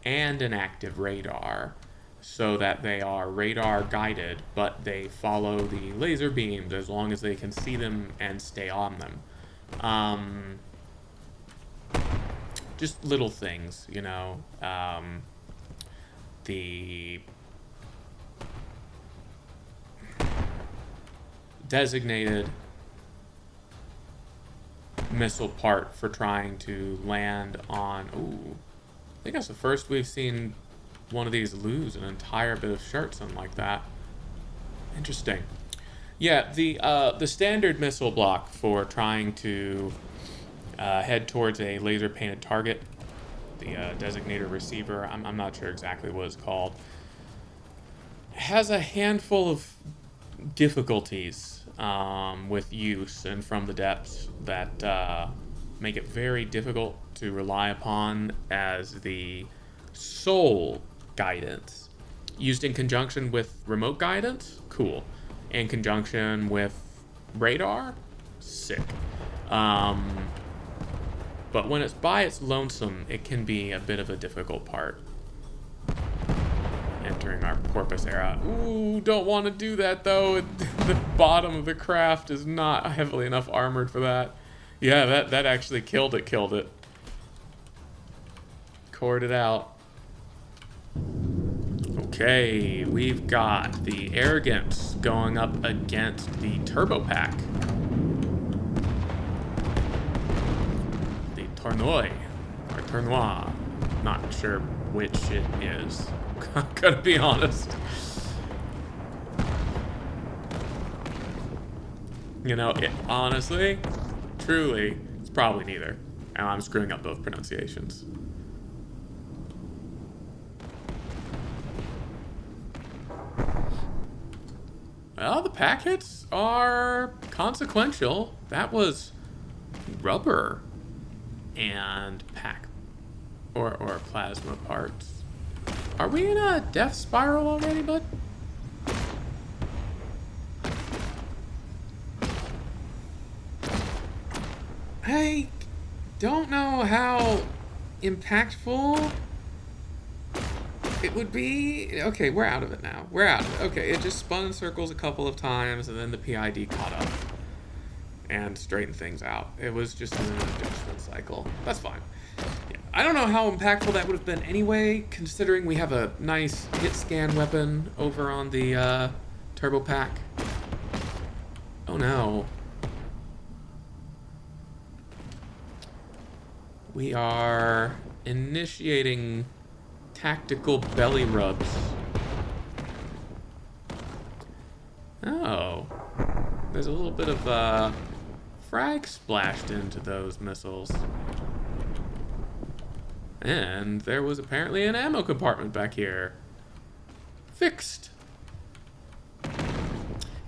and an active radar, so that they are radar guided, but they follow the laser beams as long as they can see them and stay on them. Just little things, you know. The designated missile part for trying to land on... Ooh, I think that's the first we've seen one of these lose an entire bit of shirtson like that. Interesting. Yeah, the standard missile block for trying to head towards a laser painted target, the designator receiver, I'm not sure exactly what it's called, has a handful of difficulties with use and from the depths that make it very difficult to rely upon as the sole guidance. Used in conjunction with remote guidance, cool. In conjunction with radar, sick. But when it's by its lonesome, it can be a bit of a difficult part. Entering our Corpus era. Ooh, don't want to do that though. The bottom of the craft is not heavily enough armored for that. Yeah, that actually killed it. Cored it out. Okay, we've got the Arrogance going up against the Turbo Pack. The Tournoi, or Tournoi. Not sure which it is. I'm gonna be honest. You know, honestly, truly, it's probably neither. And I'm screwing up both pronunciations. Well, the packets are consequential. That was rubber and or plasma parts. Are we in a death spiral already, bud? I don't know how impactful it would be. Okay, we're out of it now. We're out of it. Okay, it just spun in circles a couple of times, and then the PID caught up and straightened things out. It was just an adjustment cycle. That's fine. Yeah. I don't know how impactful that would have been anyway, considering we have a nice hit scan weapon over on the turbo pack. Oh no. We are initiating tactical belly rubs. Oh. There's a little bit of frag splashed into those missiles. And there was apparently an ammo compartment back here. Fixed.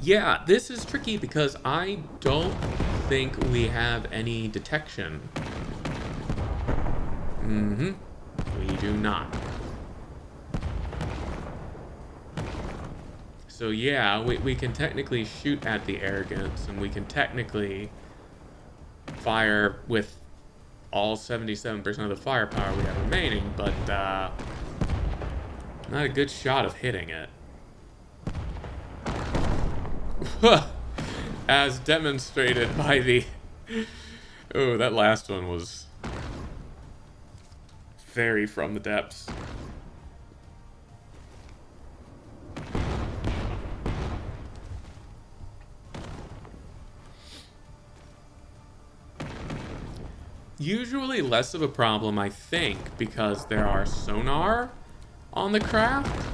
Yeah, this is tricky because I don't think we have any detection. Mm-hmm. We do not. So yeah, we can technically shoot at the arrogance, and we can technically fire with all 77% of the firepower we have remaining, but not a good shot of hitting it. As demonstrated by the... Oh, that last one was very from the depths. Usually less of a problem, I think, because there are sonar on the craft,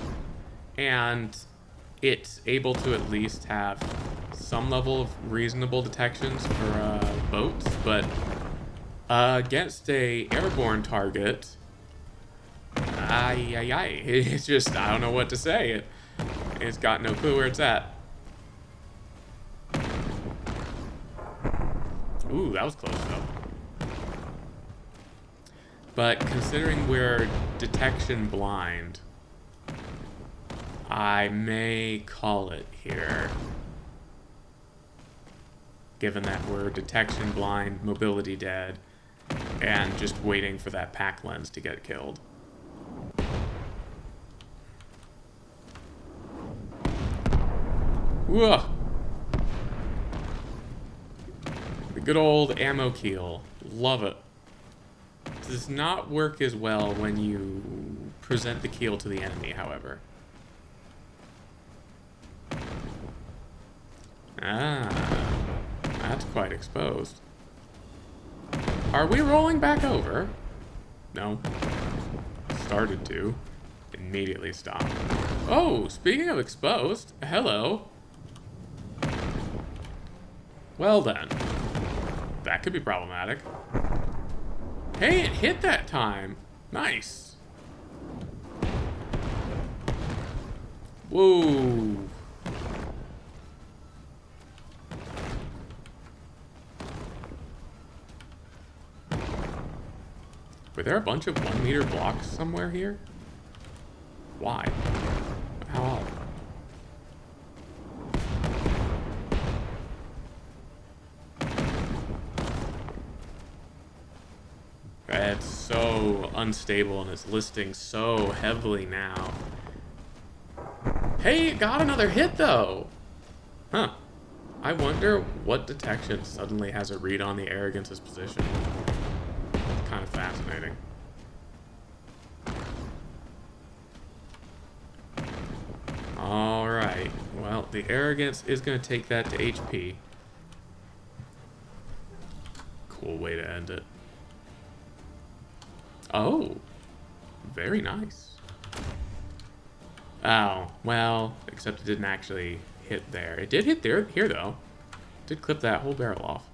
and it's able to at least have some level of reasonable detections for boats, but against a airborne target, it's just, I don't know what to say. It's got no clue where it's at. Ooh, that was close though. But considering we're detection blind, I may call it here. Given that we're detection blind, mobility dead, and just waiting for that pack lens to get killed. Whoa! The good old ammo keel. Love it. Does not work as well when you present the keel to the enemy, however. Ah, that's quite exposed. Are we rolling back over? No. Started to. Immediately stopped. Oh, speaking of exposed, hello. Well then. That could be problematic. Hey, it hit that time. Nice. Whoa. Were there a bunch of 1 meter blocks somewhere here? Why? How odd. It's so unstable and it's listing so heavily now. Hey, it got another hit though! Huh. I wonder what detection suddenly has a read on the Arrogance's position. It's kind of fascinating. Alright. Well, the Arrogance is going to take that to HP. Cool way to end it. Oh, very nice. Oh, well, except it didn't actually hit there. It did hit there, here though. Did clip that whole barrel off.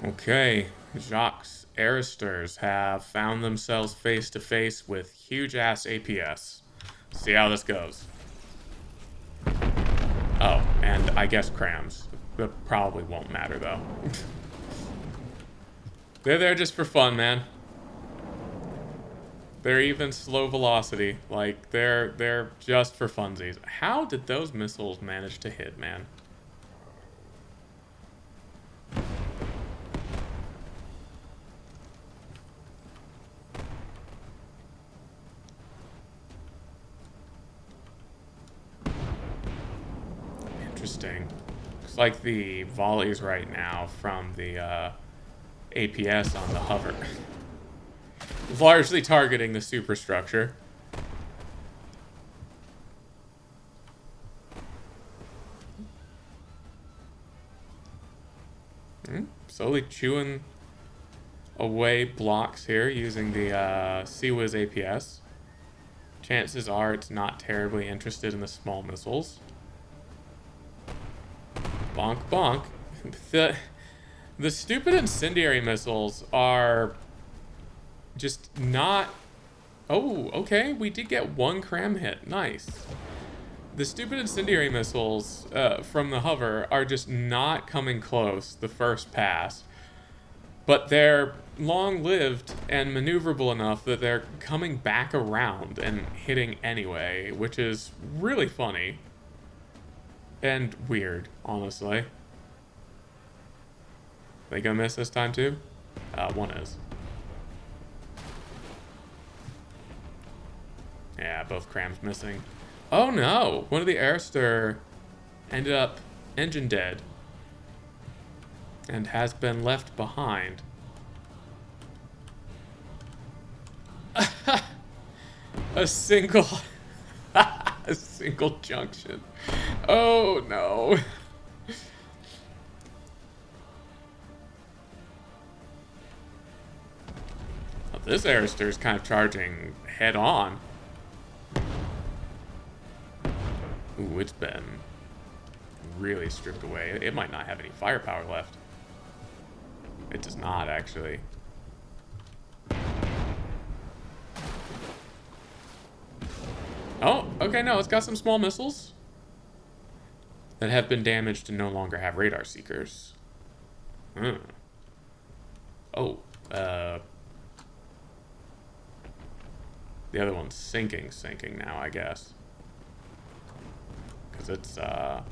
Okay, Jacques Aristers have found themselves face to face with huge ass APS. See how this goes. Oh, and I guess crams. That probably won't matter though. They're there just for fun, man. They're even slow velocity. Like, they're just for funsies. How did those missiles manage to hit, man? Interesting. Looks like the volleys right now from the APS on the hover largely targeting the superstructure. Slowly chewing away blocks here using the CWIS APS. Chances are it's not terribly interested in the small missiles. Bonk, bonk. The stupid incendiary missiles are just not... Oh, okay, we did get one cram hit. Nice. The stupid incendiary missiles from the hover are just not coming close the first pass. But they're long-lived and maneuverable enough that they're coming back around and hitting anyway, which is really funny. And weird, honestly. They gonna miss this time too? One is. Yeah, both crams missing. Oh no! One of the Airster ended up engine dead. And has been left behind. A single... a single junction. Oh no. Well, this Airster is kind of charging head on. Ooh, it's been really stripped away. It might not have any firepower left. It does not, actually. Oh, okay, no, it's got some small missiles that have been damaged and no longer have radar seekers. Oh, the other one's sinking now, I guess. Because it's, oh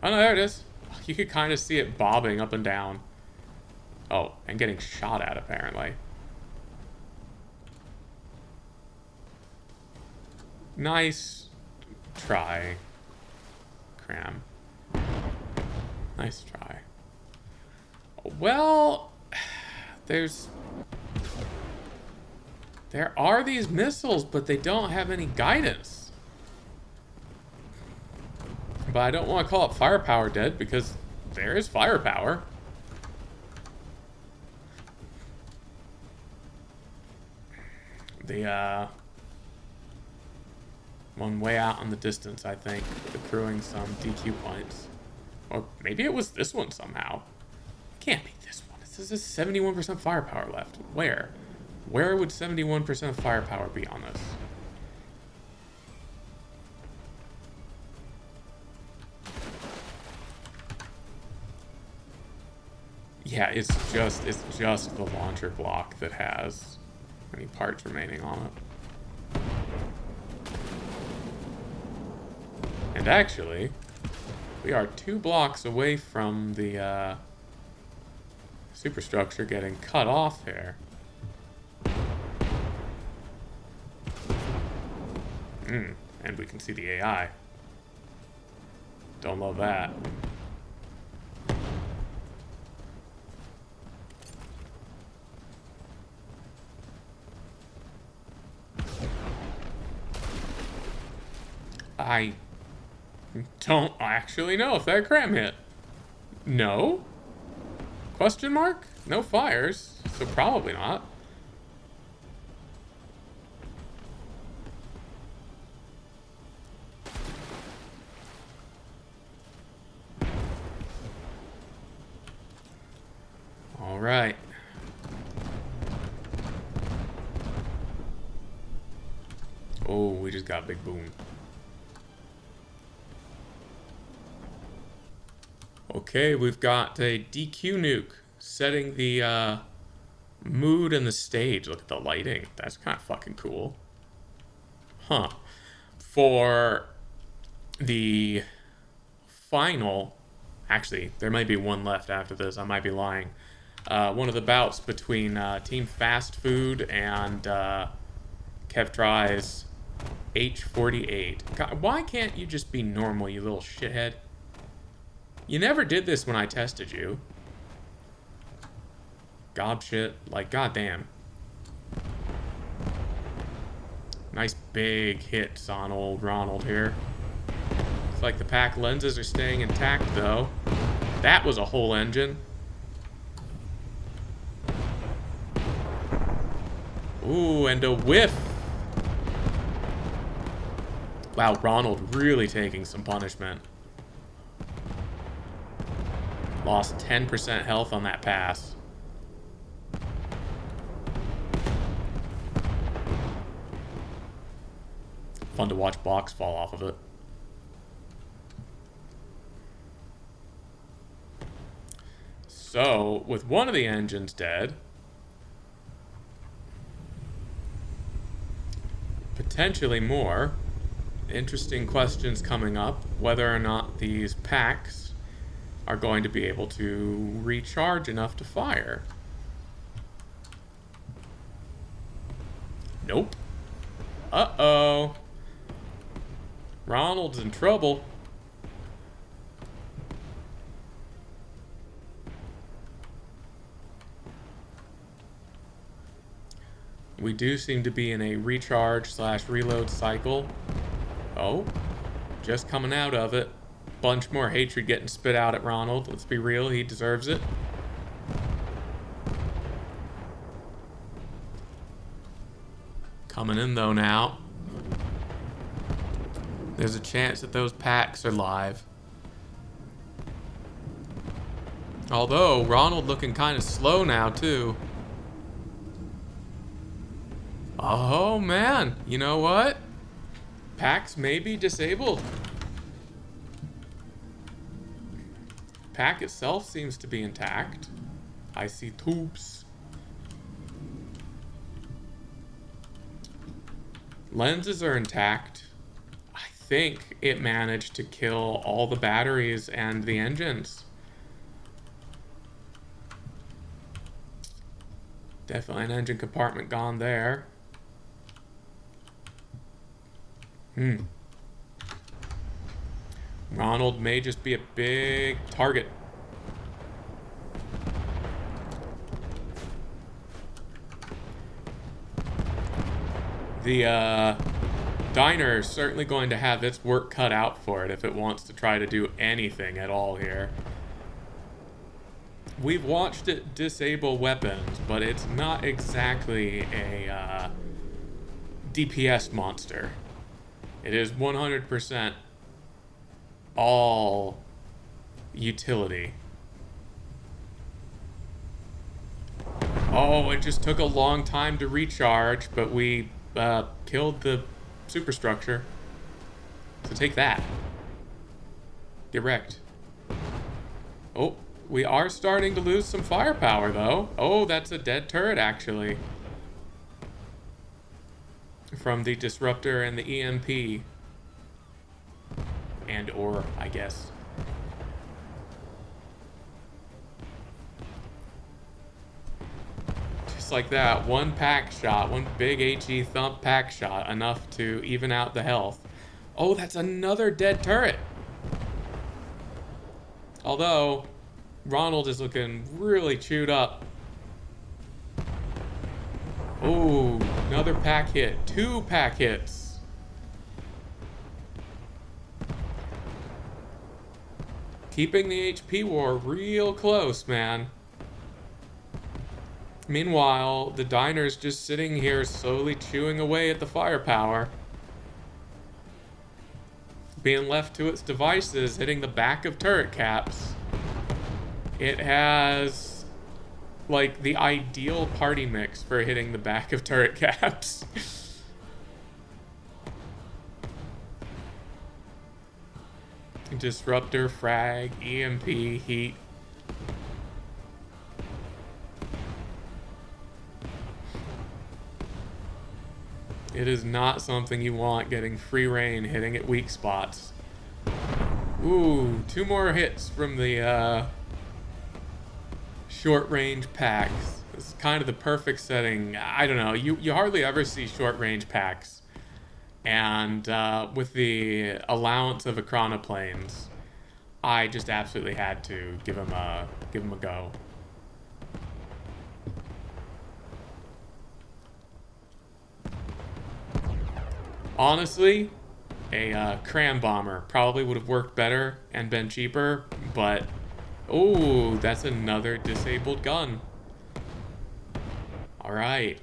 no, there it is. You could kind of see it bobbing up and down. Oh, and getting shot at, apparently. Nice try, Cram. Nice try. Well, there are these missiles, but they don't have any guidance. But I don't want to call it firepower dead because there is firepower. The one way out in the distance, I think, accruing some DQ points. Or maybe it was this one somehow. Can't be this one. It says 71% firepower left. Where? Where would 71% firepower be on this? Yeah, it's just the launcher block that has any parts remaining on it. And actually, we are 2 blocks away from the superstructure getting cut off here. And we can see the AI. Don't love that. I don't actually know if that cram hit. No? Question mark? No fires, so probably not. right. Oh, we just got a big boom. Okay, we've got a DQ nuke setting the mood and the stage. Look at the lighting. That's kind of fucking cool. Huh. For the final, actually, there might be one left after this. I might be lying. One of the bouts between Team Fast Food and Kevtry's H48. God, why can't you just be normal, you little shithead? You never did this when I tested you. Gob shit. Like, goddamn. Nice big hits on old Ronald here. Looks like the pack lenses are staying intact, though. That was a whole engine. Ooh, and a whiff. Wow, Ronald really taking some punishment. Lost 10% health on that pass. Fun to watch blocks fall off of it. So, with one of the engines dead, potentially more, interesting questions coming up, whether or not these packs are going to be able to recharge enough to fire. Nope. Uh-oh. Ronald's in trouble. We do seem to be in a recharge/reload cycle. Oh, just coming out of it. Bunch more hatred getting spit out at Ronald. Let's be real, he deserves it. Coming in though now. There's a chance that those packs are live. Although, Ronald looking kind of slow now too. Oh man, you know what? Packs may be disabled. Pack itself seems to be intact. I see tubes. Lenses are intact. I think it managed to kill all the batteries and the engines. Definitely an engine compartment gone there. Ronald may just be a big target. The diner is certainly going to have its work cut out for it if it wants to try to do anything at all here. We've watched it disable weapons, but it's not exactly a DPS monster. It is 100% all utility. Oh, it just took a long time to recharge, but we killed the superstructure. So take that. Get wrecked. Oh, we are starting to lose some firepower, though. Oh, that's a dead turret, actually. From the disruptor and the EMP. And or, I guess. Just like that, one pack shot, one big HE thump pack shot, enough to even out the health. Oh, that's another dead turret. Although, Ronald is looking really chewed up. Oh, another pack hit. 2 pack hits. Keeping the HP war real close, man. Meanwhile, the diner's just sitting here slowly chewing away at the firepower. Being left to its devices, hitting the back of turret caps. It has like the ideal party mix for hitting the back of turret caps. Disruptor, frag, EMP, heat. It is not something you want, getting free reign, hitting at weak spots. Ooh, 2 more hits from the short range packs. This is kind of the perfect setting. I don't know, you hardly ever see short range packs. And with the allowance of ekranoplans, I just absolutely had to give him a go. Honestly, a cram bomber probably would have worked better and been cheaper, but oh, that's another disabled gun. All right.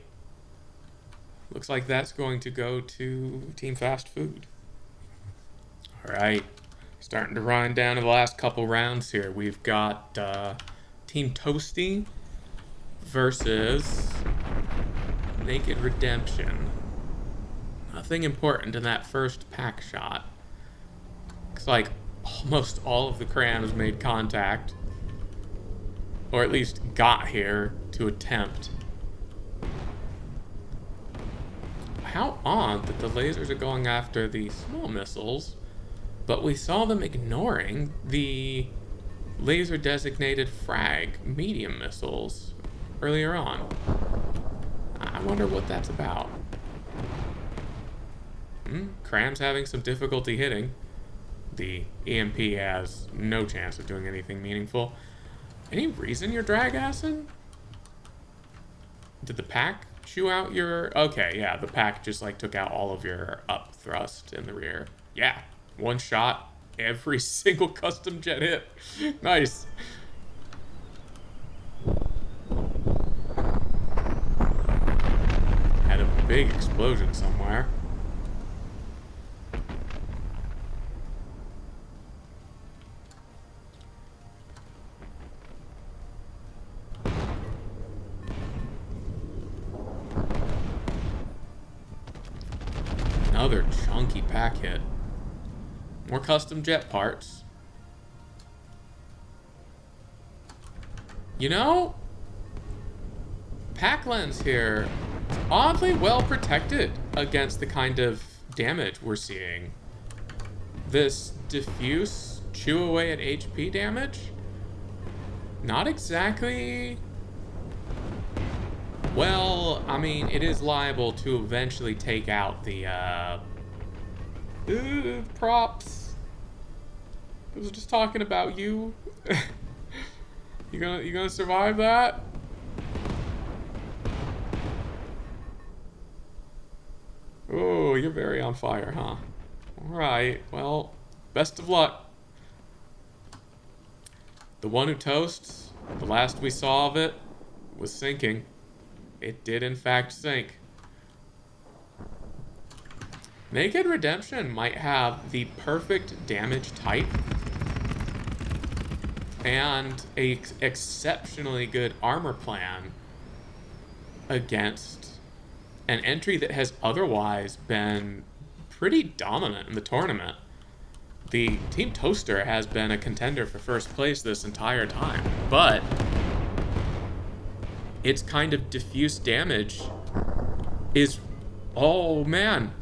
Looks like that's going to go to Team Fast Food. All right. Starting to run down to the last couple rounds here. We've got Team Toasty versus Naked Redemption. Nothing important in that first pack shot. Looks like almost all of the crams made contact, or at least got here to attempt. How odd that the lasers are going after the small missiles, but we saw them ignoring the laser-designated frag medium missiles earlier on. I wonder what that's about. Cram's having some difficulty hitting. The EMP has no chance of doing anything meaningful. Any reason you're drag acid? Did the pack chew out your... Okay, yeah, the pack just like took out all of your up thrust in the rear. Yeah, 1 shot, every single custom jet hit. Nice. Had a big explosion somewhere. Another chunky pack hit. More custom jet parts. You know, pack lens here, oddly well protected against the kind of damage we're seeing. This diffuse chew away at HP damage, not exactly... Well, I mean, it is liable to eventually take out the, props. I was just talking about you. You gonna survive that? Oh, you're very on fire, huh? Alright, well, best of luck. The one who toasts, the last we saw of it, was sinking. It did in fact sink. Naked Redemption might have the perfect damage type and a exceptionally good armor plan against an entry that has otherwise been pretty dominant in the tournament. The Team Toaster has been a contender for first place this entire time, but its kind of diffuse damage is... Oh, man.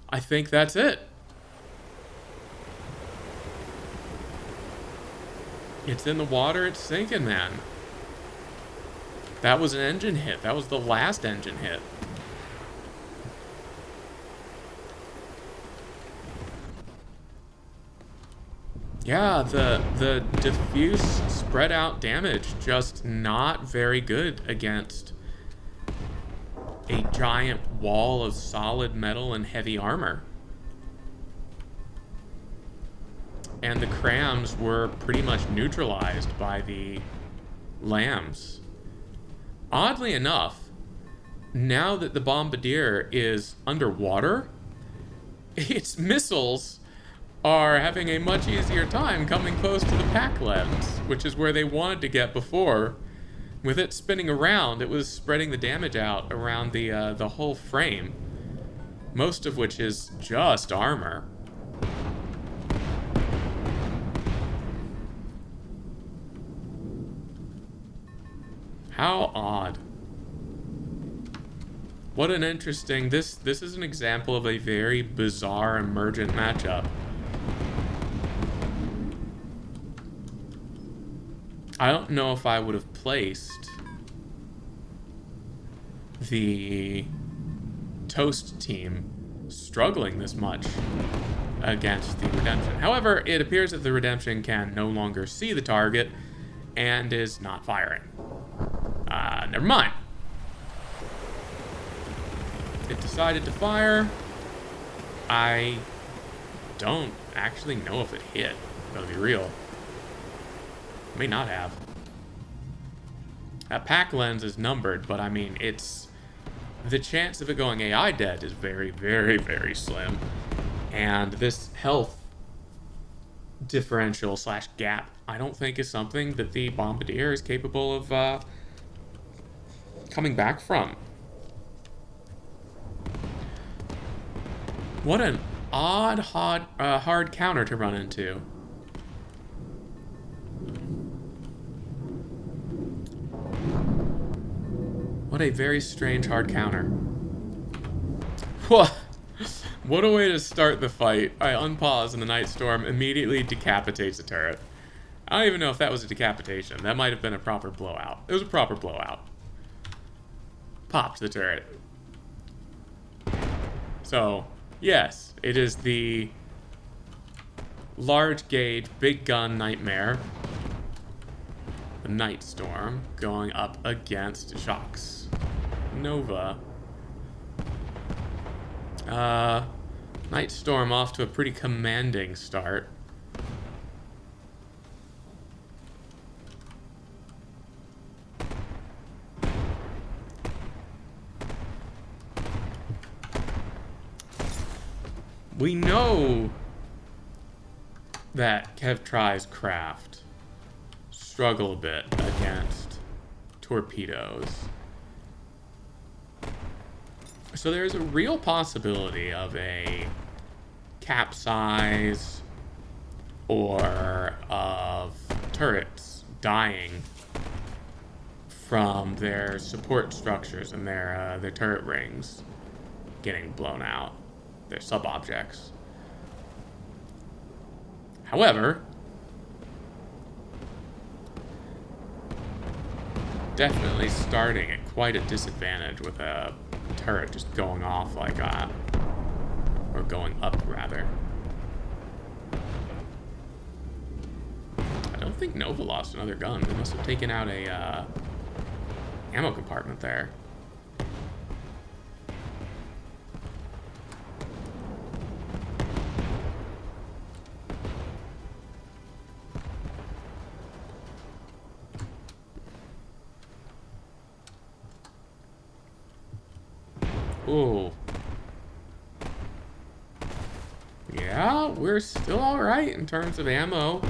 I think that's it. It's in the water, it's sinking, man. That was an engine hit. That was the last engine hit. Yeah, the diffuse spread out damage just not very good against a giant wall of solid metal and heavy armor. And the crams were pretty much neutralized by the lambs. Oddly enough, now that the Bombardier is underwater, its missiles are having a much easier time coming close to the pack lens, which is where they wanted to get before. With it spinning around, it was spreading the damage out around the whole frame. Most of which is just armor. How odd. What an interesting... This is an example of a very bizarre emergent matchup. I don't know if I would have placed the Toast team struggling this much against the Redemption. However, it appears that the Redemption can no longer see the target and is not firing. Never mind. It decided to fire. I don't actually know if it hit, to be real. May not have. That pack lens is numbered, but I mean, it's... The chance of it going AI dead is very, very, very slim. And this health differential / gap, I don't think is something that the Bombardier is capable of coming back from. What an odd, hard counter to run into. What a very strange hard counter. What a way to start the fight. I unpause and the Night Storm immediately decapitates the turret. I don't even know if that was a decapitation. That might have been a proper blowout. It was a proper blowout. Popped the turret. So, yes, it is the large gauge, big gun nightmare. The Night Storm going up against Shocks Nova. Night Storm off to a pretty commanding start. We know that Kev tries craft struggle a bit against torpedoes. So there's a real possibility of a capsize or of turrets dying from their support structures and their turret rings getting blown out. Their sub-objects. However, definitely starting at quite a disadvantage with a turret just going off like that. Or going up, rather. I don't think Nova lost another gun. They must have taken out a ammo compartment there. Ooh. Yeah, we're still alright in terms of ammo.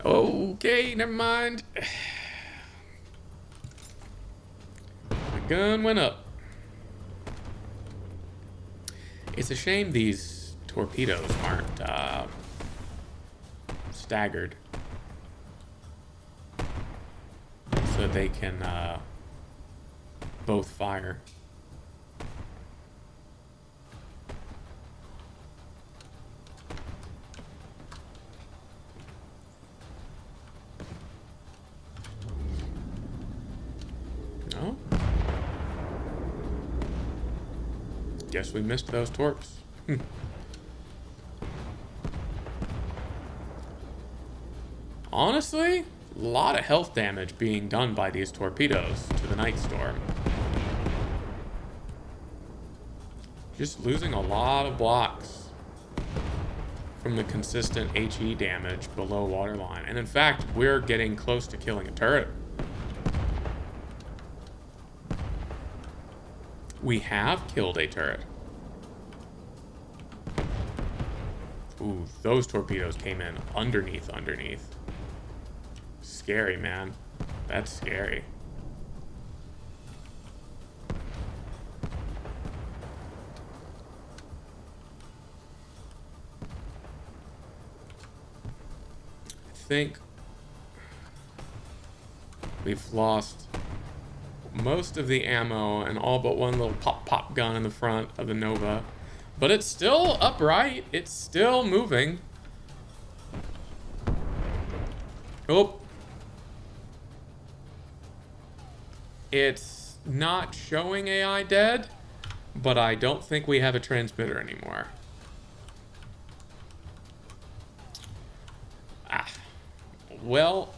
Okay, never mind. The gun went up. It's a shame these torpedoes aren't staggered. So they can both fire. No? Guess we missed those torps. Honestly, a lot of health damage being done by these torpedoes to the Night Storm. Just losing a lot of blocks from the consistent HE damage below waterline. And in fact, we're getting close to killing a turret. We have killed a turret. Ooh, those torpedoes came in underneath. Scary, man. That's scary. think we've lost most of the ammo and all but one little pop gun in the front of the Nova. But it's still upright. It's still moving. Oh. It's not showing AI dead, but I don't think we have a transmitter anymore. Ah. Well,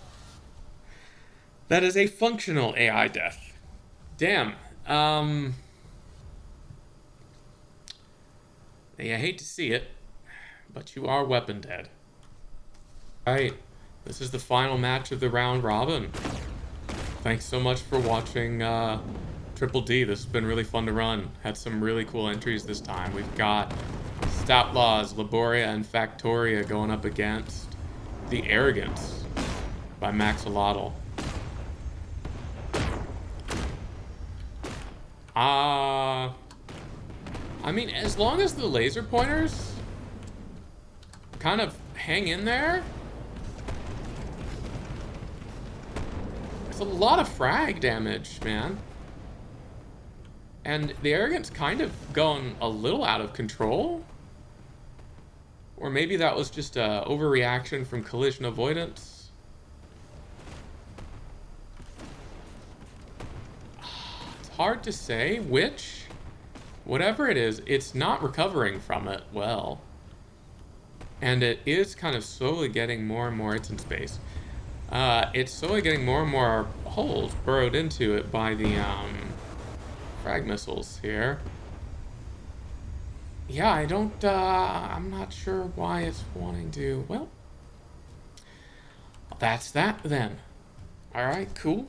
that is a functional AI death. Damn. I hate to see it, but you are weapon dead. Alright, this is the final match of the round robin. Thanks so much for watching Triple D. This has been really fun to run. Had some really cool entries this time. We've got Statlaws, Laboria, and Factoria going up against The Arrogance by Maxolotl. I mean, as long as the laser pointers kind of hang in there, it's a lot of frag damage, man. And the Arrogance kind of going a little out of control. Or maybe that was just a overreaction from collision avoidance. It's hard to say which. Whatever it is, it's not recovering from it well. And it is kind of slowly getting more and more, it's in space. It's slowly getting more and more holes burrowed into it by the frag missiles here. Yeah, I'm not sure why it's wanting to, well, that's that then. Alright, cool.